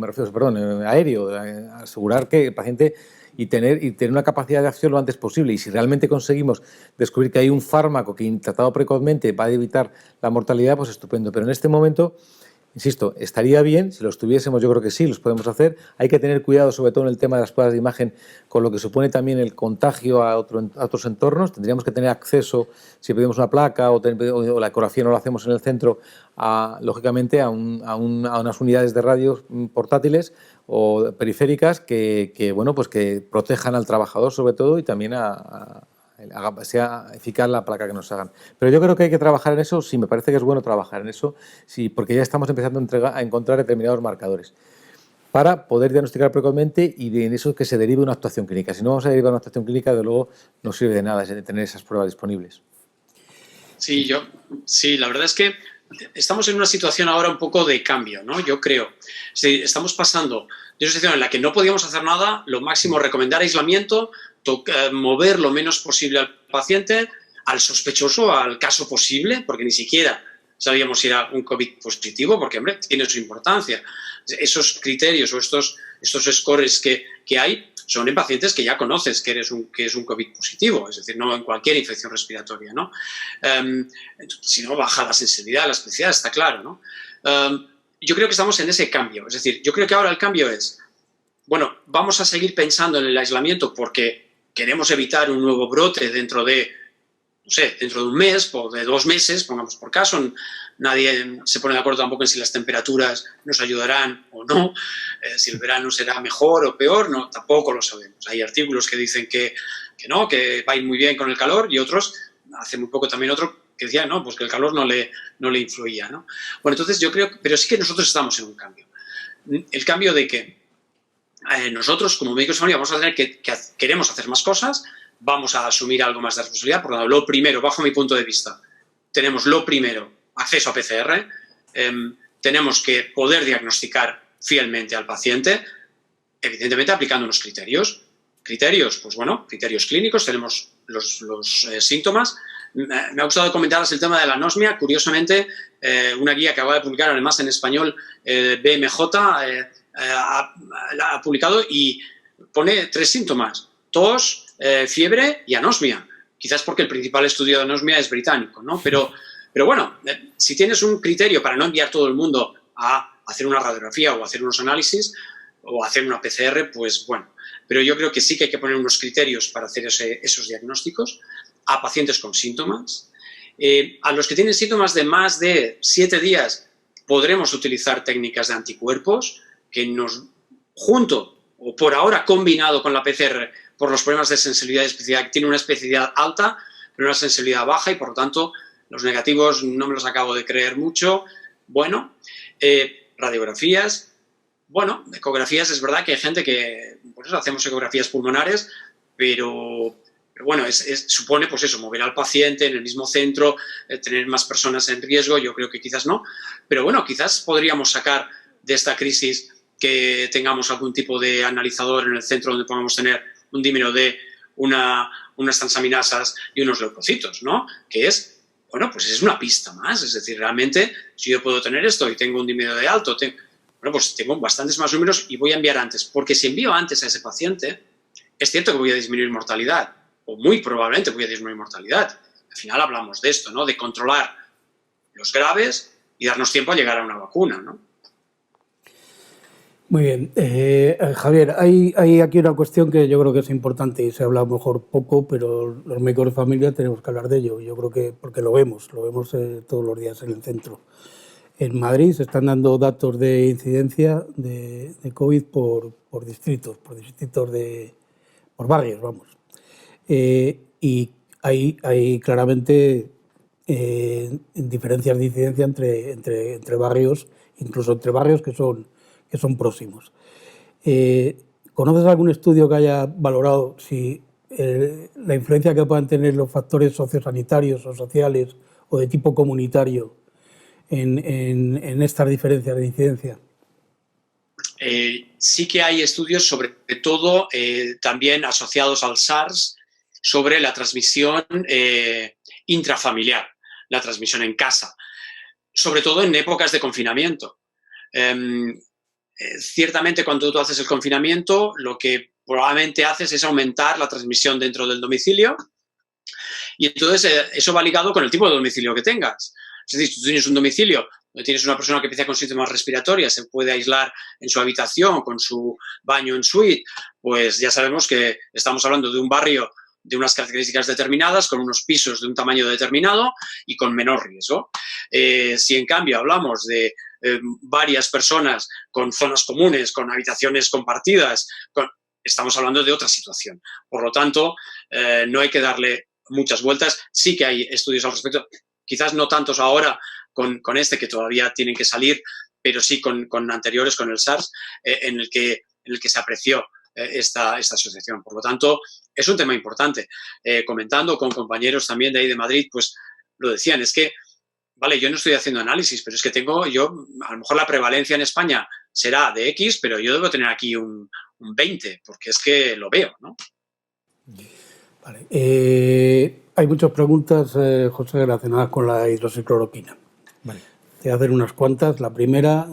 aéreo, asegurar que el paciente y tener una capacidad de acción lo antes posible. Y si realmente conseguimos descubrir que hay un fármaco que tratado precozmente va a evitar la mortalidad, pues estupendo. Pero en este momento, insisto, estaría bien, si los tuviésemos, yo creo que sí, los podemos hacer. Hay que tener cuidado, sobre todo en el tema de las pruebas de imagen, con lo que supone también el contagio a otros entornos. Tendríamos que tener acceso, si pedimos una placa o la ecografía no lo hacemos en el centro, lógicamente a unas unidades de radio portátiles o periféricas que protejan al trabajador sobre todo y también sea eficaz la placa que nos hagan. Pero yo creo que hay que trabajar en eso, sí, me parece que es bueno trabajar en eso, sí, porque ya estamos empezando a encontrar determinados marcadores para poder diagnosticar precozmente y de eso que se derive una actuación clínica. Si no vamos a derivar una actuación clínica, de luego no sirve de nada tener esas pruebas disponibles. Sí, la verdad es que estamos en una situación ahora un poco de cambio, ¿no? Yo creo. Sí, estamos pasando de una situación en la que no podíamos hacer nada, lo máximo recomendar aislamiento, mover lo menos posible al paciente, al sospechoso, al caso posible, porque ni siquiera sabíamos si era un COVID positivo, porque, hombre, tiene su importancia. Esos criterios o estos scores que hay son en pacientes que ya conoces que es un COVID positivo, es decir, no en cualquier infección respiratoria, ¿no? Si no, baja la sensibilidad, la especificidad, está claro, ¿no? Yo creo que estamos en ese cambio, es decir, yo creo que ahora el cambio es, bueno, vamos a seguir pensando en el aislamiento porque queremos evitar un nuevo brote dentro de un mes o de 2 meses, pongamos por caso. Nadie se pone de acuerdo tampoco en si las temperaturas nos ayudarán o no, si el verano será mejor o peor, no, tampoco lo sabemos. Hay artículos que dicen que no, que va a ir muy bien con el calor y otros, hace muy poco también otro que decía no, pues que el calor no le influía, ¿no? Bueno, entonces yo creo, pero sí que nosotros estamos en un cambio. El cambio de que nosotros como médicos de familia vamos a tener que queremos hacer más cosas, vamos a asumir algo más de responsabilidad. Por lo tanto, lo primero, bajo mi punto de vista, tenemos acceso a PCR, tenemos que poder diagnosticar fielmente al paciente, evidentemente aplicando unos criterios. Criterios, pues bueno, criterios clínicos, tenemos los síntomas. Me ha gustado comentaros el tema de la anosmia. Curiosamente, una guía que acaba de publicar además en español, BMJ, ha publicado y pone 3 síntomas: tos, fiebre y anosmia. Quizás porque el principal estudio de anosmia es británico, ¿no? Pero bueno, si tienes un criterio para no enviar todo el mundo a hacer una radiografía o hacer unos análisis o hacer una PCR, pues bueno. Pero yo creo que sí que hay que poner unos criterios para hacer esos diagnósticos a pacientes con síntomas. A los que tienen síntomas de más de 7 días podremos utilizar técnicas de anticuerpos que junto o por ahora combinado con la PCR, por los problemas de sensibilidad y especificidad, tiene una especificidad alta, pero una sensibilidad baja y por lo tanto los negativos no me los acabo de creer mucho. Bueno, radiografías, bueno, ecografías, es verdad que hay gente que, por eso hacemos ecografías pulmonares, pero bueno, supone pues eso, mover al paciente en el mismo centro, tener más personas en riesgo, yo creo que quizás no, pero bueno, quizás podríamos sacar de esta crisis que tengamos algún tipo de analizador en el centro donde podamos tener un dímero de unas transaminasas y unos leucocitos, ¿no? Que es, bueno, pues es una pista más, es decir, realmente si yo puedo tener esto y tengo un dímero de alto, bueno, pues tengo bastantes más números y voy a enviar antes, porque si envío antes a ese paciente, es cierto que voy a disminuir mortalidad, o muy probablemente voy a disminuir mortalidad. Al final hablamos de esto, ¿no? De controlar los graves y darnos tiempo a llegar a una vacuna, ¿no? Muy bien. Javier, hay aquí una cuestión que yo creo que es importante y se habla a lo mejor poco, pero los médicos de familia tenemos que hablar de ello. Yo creo que porque lo vemos todos los días en el centro. En Madrid se están dando datos de incidencia de COVID por distritos, por barrios, vamos. Y hay claramente diferencias de incidencia entre barrios, incluso entre barrios que son próximos. ¿Conoces algún estudio que haya valorado si la influencia que puedan tener los factores sociosanitarios o sociales o de tipo comunitario en estas diferencias de incidencia? Sí que hay estudios, sobre todo también asociados al SARS, sobre la transmisión intrafamiliar, la transmisión en casa, sobre todo en épocas de confinamiento. Ciertamente, cuando tú haces el confinamiento, lo que probablemente haces es aumentar la transmisión dentro del domicilio, y entonces eso va ligado con el tipo de domicilio que tengas. Es decir, si tú tienes un domicilio donde tienes una persona que empieza con síntomas respiratorios, se puede aislar en su habitación, con su baño en suite, pues ya sabemos que estamos hablando de un barrio de unas características determinadas, con unos pisos de un tamaño determinado y con menor riesgo. Si en cambio hablamos de varias personas con zonas comunes, con habitaciones compartidas, estamos hablando de otra situación. Por lo tanto, no hay que darle muchas vueltas. Sí que hay estudios al respecto, quizás no tantos ahora con este, que todavía tienen que salir, pero sí con anteriores, con el SARS, en el que se apreció esta asociación. Por lo tanto, es un tema importante. Comentando con compañeros también de ahí de Madrid, pues lo decían, es que, vale, yo no estoy haciendo análisis, pero es que a lo mejor la prevalencia en España será de X, pero yo debo tener aquí un 20, porque es que lo veo, ¿no? Vale. Hay muchas preguntas, José, relacionadas con la hidroxicloroquina. Vale. Te voy a hacer unas cuantas. La primera,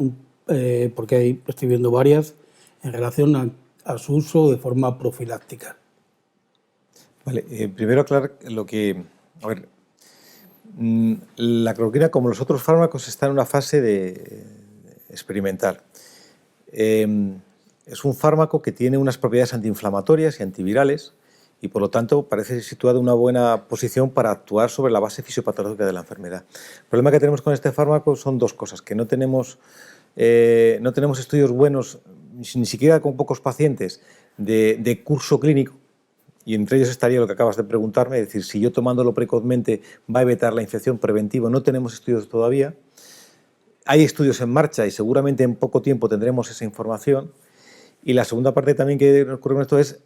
porque ahí estoy viendo varias, en relación a su uso de forma profiláctica. Vale, primero aclarar lo que... A ver, la cloroquina, como los otros fármacos, está en una fase experimental. Es un fármaco que tiene unas propiedades antiinflamatorias y antivirales y, por lo tanto, parece situado en una buena posición para actuar sobre la base fisiopatológica de la enfermedad. El problema que tenemos con este fármaco son dos cosas, que no tenemos estudios buenos, ni siquiera con pocos pacientes, de curso clínico, y entre ellos estaría lo que acabas de preguntarme, es decir, si yo tomándolo precozmente va a evitar la infección preventiva. No tenemos estudios todavía. Hay estudios en marcha y seguramente en poco tiempo tendremos esa información. Y la segunda parte también que ocurre con esto es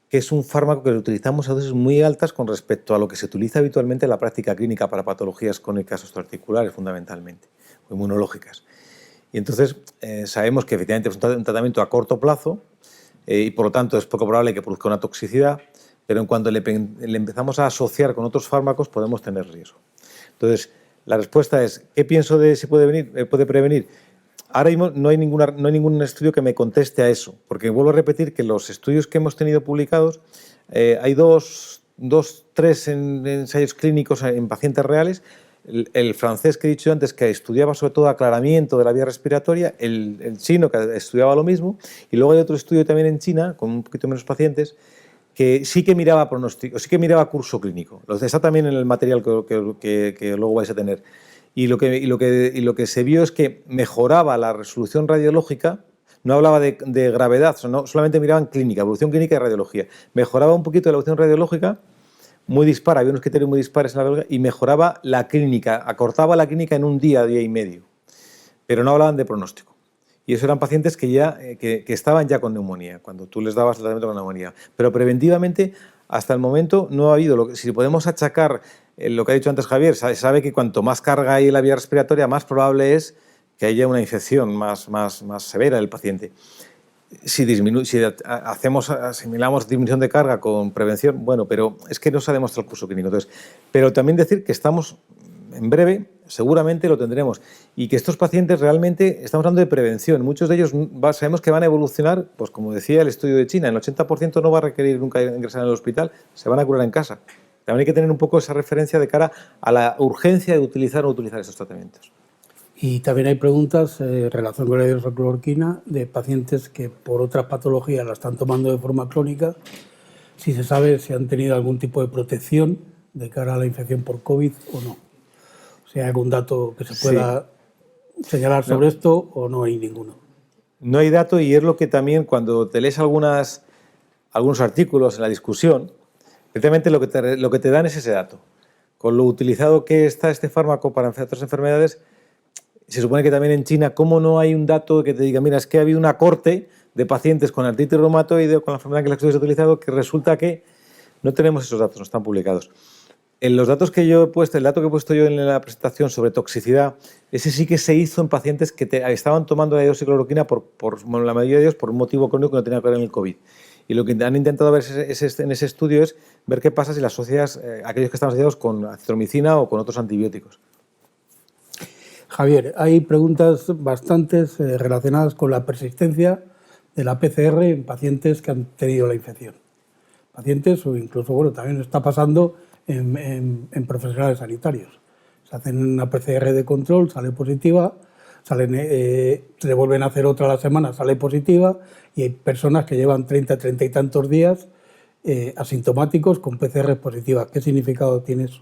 que es un fármaco que lo utilizamos a dosis muy altas con respecto a lo que se utiliza habitualmente en la práctica clínica para patologías crónicas osteoarticulares, fundamentalmente, o inmunológicas. Y entonces sabemos que efectivamente es un tratamiento a corto plazo y por lo tanto es poco probable que produzca una toxicidad, pero en cuanto le empezamos a asociar con otros fármacos podemos tener riesgo. Entonces, la respuesta es, ¿qué pienso de si puede prevenir? Ahora mismo no hay ningún estudio que me conteste a eso, porque vuelvo a repetir que los estudios que hemos tenido publicados, hay tres ensayos clínicos en pacientes reales. El francés que he dicho antes, que estudiaba sobre todo aclaramiento de la vía respiratoria, el chino, que estudiaba lo mismo, y luego hay otro estudio también en China, con un poquito menos pacientes, que sí que miraba pronóstico, sí que miraba curso clínico. Está también en el material que luego vais a tener. Y lo que se vio es que mejoraba la resolución radiológica, no hablaba de gravedad, solamente miraban clínica, evolución clínica y radiología. Mejoraba un poquito la evolución radiológica, muy dispar, había unos criterios muy dispares en la radiología, y mejoraba la clínica, acortaba la clínica en un día y medio, pero no hablaban de pronóstico. Y esos eran pacientes que estaban ya con neumonía, cuando tú les dabas el tratamiento con neumonía. Pero preventivamente, hasta el momento, no ha habido. Si podemos achacar lo que ha dicho antes Javier, sabe que cuanto más carga hay en la vía respiratoria, más probable es que haya una infección más severa del paciente. Si asimilamos disminución de carga con prevención, bueno, pero es que no se ha demostrado el curso clínico. Entonces, pero también decir que estamos, en breve, seguramente lo tendremos, y que estos pacientes realmente, estamos hablando de prevención, muchos de ellos sabemos que van a evolucionar, pues como decía el estudio de China, el 80% no va a requerir nunca ingresar en el hospital, se van a curar en casa. También hay que tener un poco esa referencia de cara a la urgencia de utilizar o no utilizar esos tratamientos. Y también hay preguntas en relación con la hidroxicloroquina de pacientes que por otras patologías la están tomando de forma crónica, si se sabe si han tenido algún tipo de protección de cara a la infección por COVID o no. Si hay algún dato que se pueda señalar sobre esto o no hay ninguno. No hay dato, y es lo que también cuando te lees algunos artículos en la discusión, precisamente lo que te dan es ese dato. Con lo utilizado que está este fármaco para otras enfermedades, se supone que también en China, ¿cómo no hay un dato que te diga, mira, es que ha habido una corte de pacientes con artritis reumatoide o con la enfermedad que se ha utilizado, que resulta que no tenemos esos datos, no están publicados? En los datos que yo he puesto, el dato que he puesto yo en la presentación sobre toxicidad, ese sí que se hizo en pacientes que estaban tomando la hidroxicloroquina la mayoría de ellos por un motivo crónico que no tenía que ver con el COVID. Y lo que han intentado ver en ese estudio es ver qué pasa si las asocias, aquellos que están asociados con acitromicina o con otros antibióticos. Javier, hay preguntas bastantes relacionadas con la persistencia de la PCR en pacientes que han tenido la infección. Pacientes o incluso, bueno, también está pasando en profesionales sanitarios. Se hacen una PCR de control, sale positiva, se le vuelven a hacer otra a la semana, sale positiva, y hay personas que llevan 30 y tantos días asintomáticos con PCR positivas. ¿Qué significado tiene eso?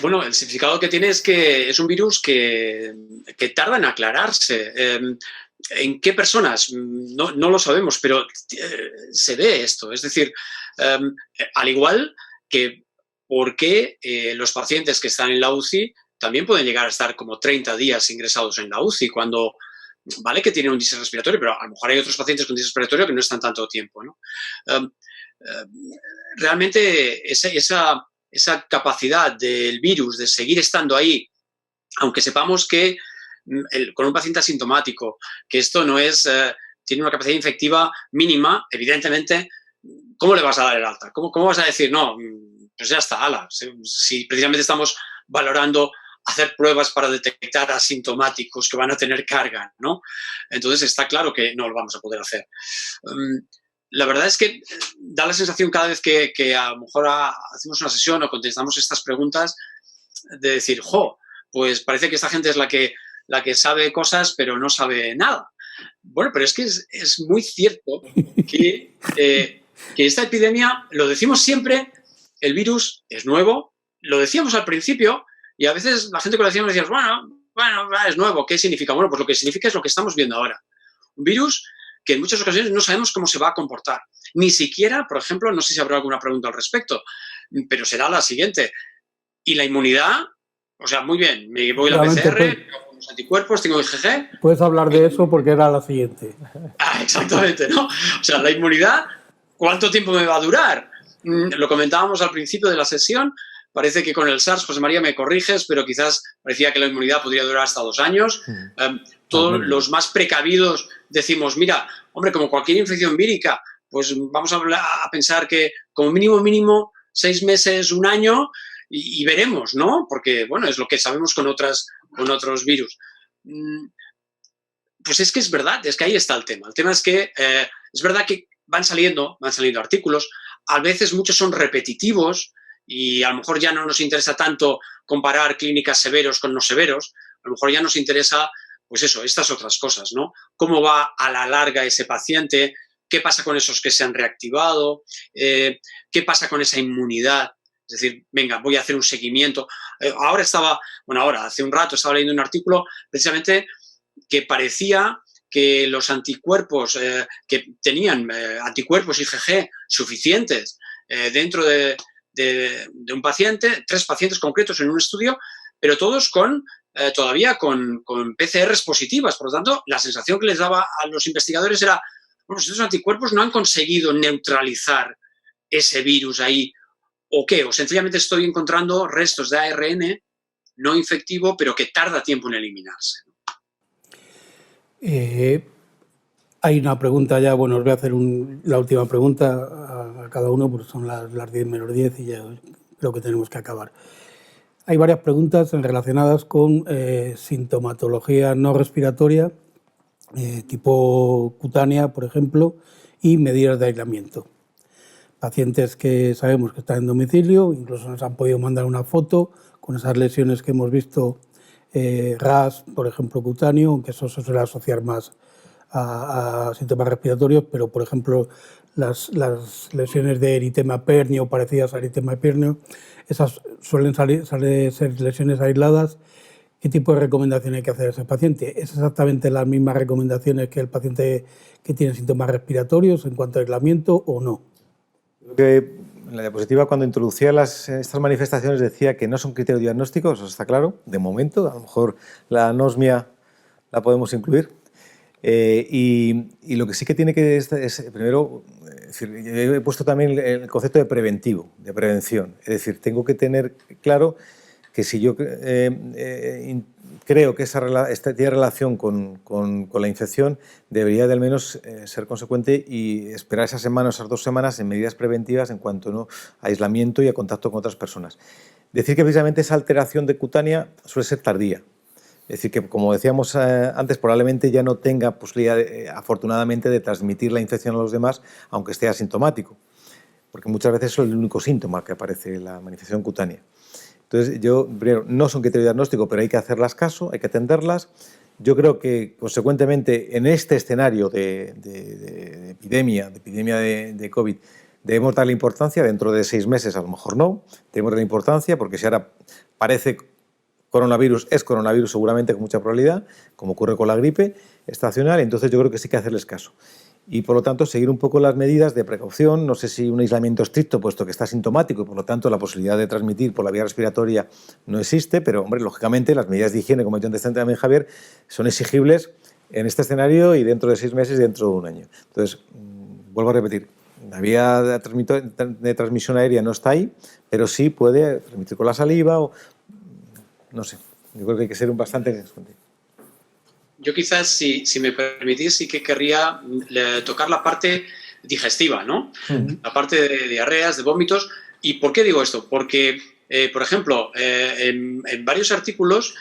Bueno, el significado que tiene es que es un virus que tarda en aclararse. ¿En qué personas? No lo sabemos, pero se ve esto. Es decir, al igual que por qué los pacientes que están en la UCI también pueden llegar a estar como 30 días ingresados en la UCI, cuando vale que tienen un distrés respiratorio, pero a lo mejor hay otros pacientes con distrés respiratorio que no están tanto tiempo, ¿no? Realmente esa capacidad del virus de seguir estando ahí, aunque sepamos que con un paciente asintomático, que esto no es, tiene una capacidad infectiva mínima, evidentemente, ¿cómo le vas a dar el alta? ¿Cómo vas a decir, no, pues ya está, ala? Si precisamente estamos valorando hacer pruebas para detectar asintomáticos que van a tener carga, ¿no? Entonces está claro que no lo vamos a poder hacer. La verdad es que da la sensación cada vez que a lo mejor hacemos una sesión o contestamos estas preguntas de decir, pues parece que esta gente es la que sabe cosas pero no sabe nada. Bueno, pero es que es muy cierto que esta epidemia, lo decimos siempre, el virus es nuevo, lo decíamos al principio y a veces la gente que lo decíamos decía, bueno, es nuevo, ¿qué significa? Bueno, pues lo que significa es lo que estamos viendo ahora. Un virus que en muchas ocasiones no sabemos cómo se va a comportar. Ni siquiera, por ejemplo, no sé si habrá alguna pregunta al respecto, pero será la siguiente. ¿Y la inmunidad? O sea, muy bien, me voy a la PCR, tengo los anticuerpos, tengo IgG. Puedes hablar de eso porque era la siguiente. Exactamente, ¿no? O sea, la inmunidad, ¿cuánto tiempo me va a durar? Lo comentábamos al principio de la sesión. Parece que con el SARS, José María, me corriges, pero quizás parecía que la inmunidad podría durar hasta 2 años. Todos los más precavidos decimos, mira, hombre, como cualquier infección vírica, pues vamos a pensar que como mínimo 6 meses, 1 año, y veremos, ¿no? Porque, bueno, es lo que sabemos con otros virus. Pues es que es verdad, es que ahí está el tema. El tema es que es verdad que van saliendo artículos, a veces muchos son repetitivos, y a lo mejor ya no nos interesa tanto comparar clínicas severos con no severos, a lo mejor ya nos interesa, pues eso, estas otras cosas, ¿no? ¿Cómo va a la larga ese paciente? ¿Qué pasa con esos que se han reactivado? ¿Qué pasa con esa inmunidad? Es decir, venga, voy a hacer un seguimiento. Hace un rato estaba leyendo un artículo precisamente que parecía que los anticuerpos, que tenían anticuerpos IgG suficientes dentro de un paciente, 3 pacientes concretos en un estudio, pero todos todavía con PCRs positivas. Por lo tanto, la sensación que les daba a los investigadores era, bueno, estos anticuerpos no han conseguido neutralizar ese virus ahí, ¿o qué? O sencillamente estoy encontrando restos de ARN no infectivo, pero que tarda tiempo en eliminarse. Hay una pregunta ya, bueno, os voy a hacer la última pregunta a cada uno, porque son las 10 menos 10 y ya creo que tenemos que acabar. Hay varias preguntas relacionadas con sintomatología no respiratoria, tipo cutánea, por ejemplo, y medidas de aislamiento. Pacientes que sabemos que están en domicilio, incluso nos han podido mandar una foto con esas lesiones que hemos visto RAS, por ejemplo, cutáneo, aunque eso se suele asociar más a síntomas respiratorios, pero por ejemplo las lesiones de eritema pernio parecidas a eritema pernio, esas suelen ser lesiones aisladas. ¿Qué tipo de recomendación hay que hacer a ese paciente? ¿Es exactamente las mismas recomendaciones que el paciente que tiene síntomas respiratorios en cuanto a aislamiento o no? Creo que en la diapositiva, cuando introducía estas manifestaciones, decía que no son criterios diagnósticos, eso está claro, de momento. A lo mejor la anosmia la podemos incluir. Y lo que sí que tiene que es primero, he puesto también el concepto de preventivo, de prevención. Es decir, tengo que tener claro que si yo creo que tiene relación con la infección, debería de al menos ser consecuente y esperar esas 2 semanas en medidas preventivas en cuanto a aislamiento y a contacto con otras personas. Decir que precisamente esa alteración de cutánea suele ser tardía. Es decir, que como decíamos antes, probablemente ya no tenga posibilidad, afortunadamente, de transmitir la infección a los demás, aunque esté asintomático, porque muchas veces es el único síntoma que aparece en la manifestación cutánea. Entonces, primero, no son criterios diagnósticos, pero hay que hacerlas caso, hay que atenderlas. Yo creo que, consecuentemente, en este escenario de epidemia de COVID, debemos darle importancia. Dentro de 6 meses, a lo mejor no, debemos darle importancia, porque si ahora parece coronavirus, es coronavirus seguramente con mucha probabilidad, como ocurre con la gripe estacional. Entonces yo creo que sí que hacerles caso. Y por lo tanto seguir un poco las medidas de precaución. No sé si un aislamiento estricto, puesto que está sintomático y por lo tanto la posibilidad de transmitir por la vía respiratoria no existe, pero hombre, lógicamente las medidas de higiene, como ha dicho antes también Javier, son exigibles en este escenario y dentro de 6 meses y dentro de 1 año. Entonces, vuelvo a repetir, la vía de transmisión aérea no está ahí, pero sí puede transmitir con la saliva o... No sé, yo creo que hay que ser bastante... Yo quizás, si me permitís, sí que querría tocar la parte digestiva, ¿no? La parte de diarreas, de vómitos. ¿Y por qué digo esto? Porque, por ejemplo, en varios artículos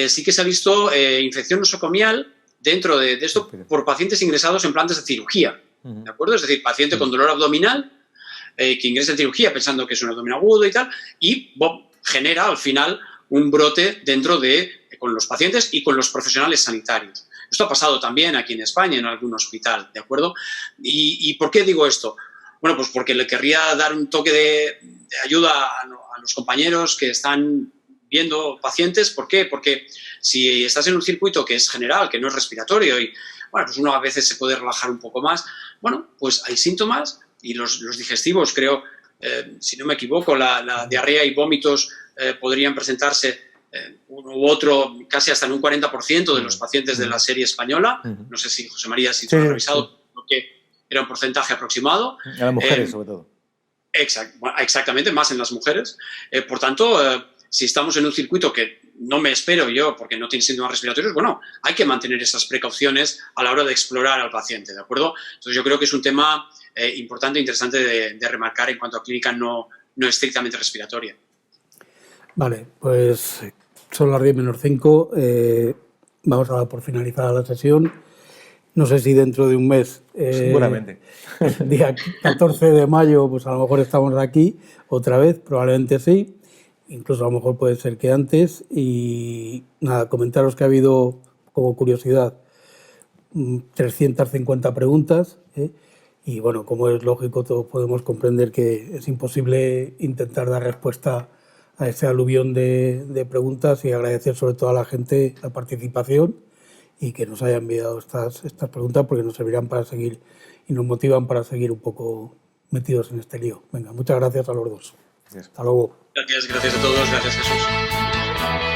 sí que se ha visto infección nosocomial dentro de esto por pacientes ingresados en plantas de cirugía, ¿de acuerdo? Es decir, paciente con dolor abdominal que ingresa en cirugía pensando que es un abdomen agudo y tal, y genera al final un brote con los pacientes y con los profesionales sanitarios. Esto ha pasado también aquí en España, en algún hospital, ¿de acuerdo? ¿Y por qué digo esto? Bueno, pues porque le querría dar un toque de ayuda a los compañeros que están viendo pacientes. ¿Por qué? Porque si estás en un circuito que es general, que no es respiratorio, y bueno, pues uno a veces se puede relajar un poco más, bueno, pues hay síntomas y los digestivos, creo, si no me equivoco, la diarrea y vómitos podrían presentarse uno u otro casi hasta en un 40% de los pacientes de la serie española. No sé si, José María, si tú has revisado, porque era un porcentaje aproximado. A las mujeres, sobre todo. Exactamente, más en las mujeres. Por tanto, si estamos en un circuito que no me espero yo porque no tiene síntomas respiratorios, bueno, hay que mantener esas precauciones a la hora de explorar al paciente, ¿de acuerdo? Entonces yo creo que es un tema importante e interesante de remarcar en cuanto a clínica no estrictamente respiratoria. Vale, pues son las 10 menos 5. Vamos a dar por finalizada la sesión. No sé si dentro de un mes, seguramente, el día 14 de mayo, pues a lo mejor estamos aquí otra vez, probablemente sí. Incluso a lo mejor puede ser que antes. Y nada, comentaros que ha habido, como curiosidad, 350 preguntas. Y bueno, como es lógico, todos podemos comprender que es imposible intentar dar respuesta a ese aluvión de preguntas, y agradecer sobre todo a la gente la participación y que nos haya enviado estas preguntas, porque nos servirán para seguir y nos motivan para seguir un poco metidos en este lío. Venga, muchas gracias a los dos. Gracias. Hasta luego. Gracias a todos. Gracias, Jesús.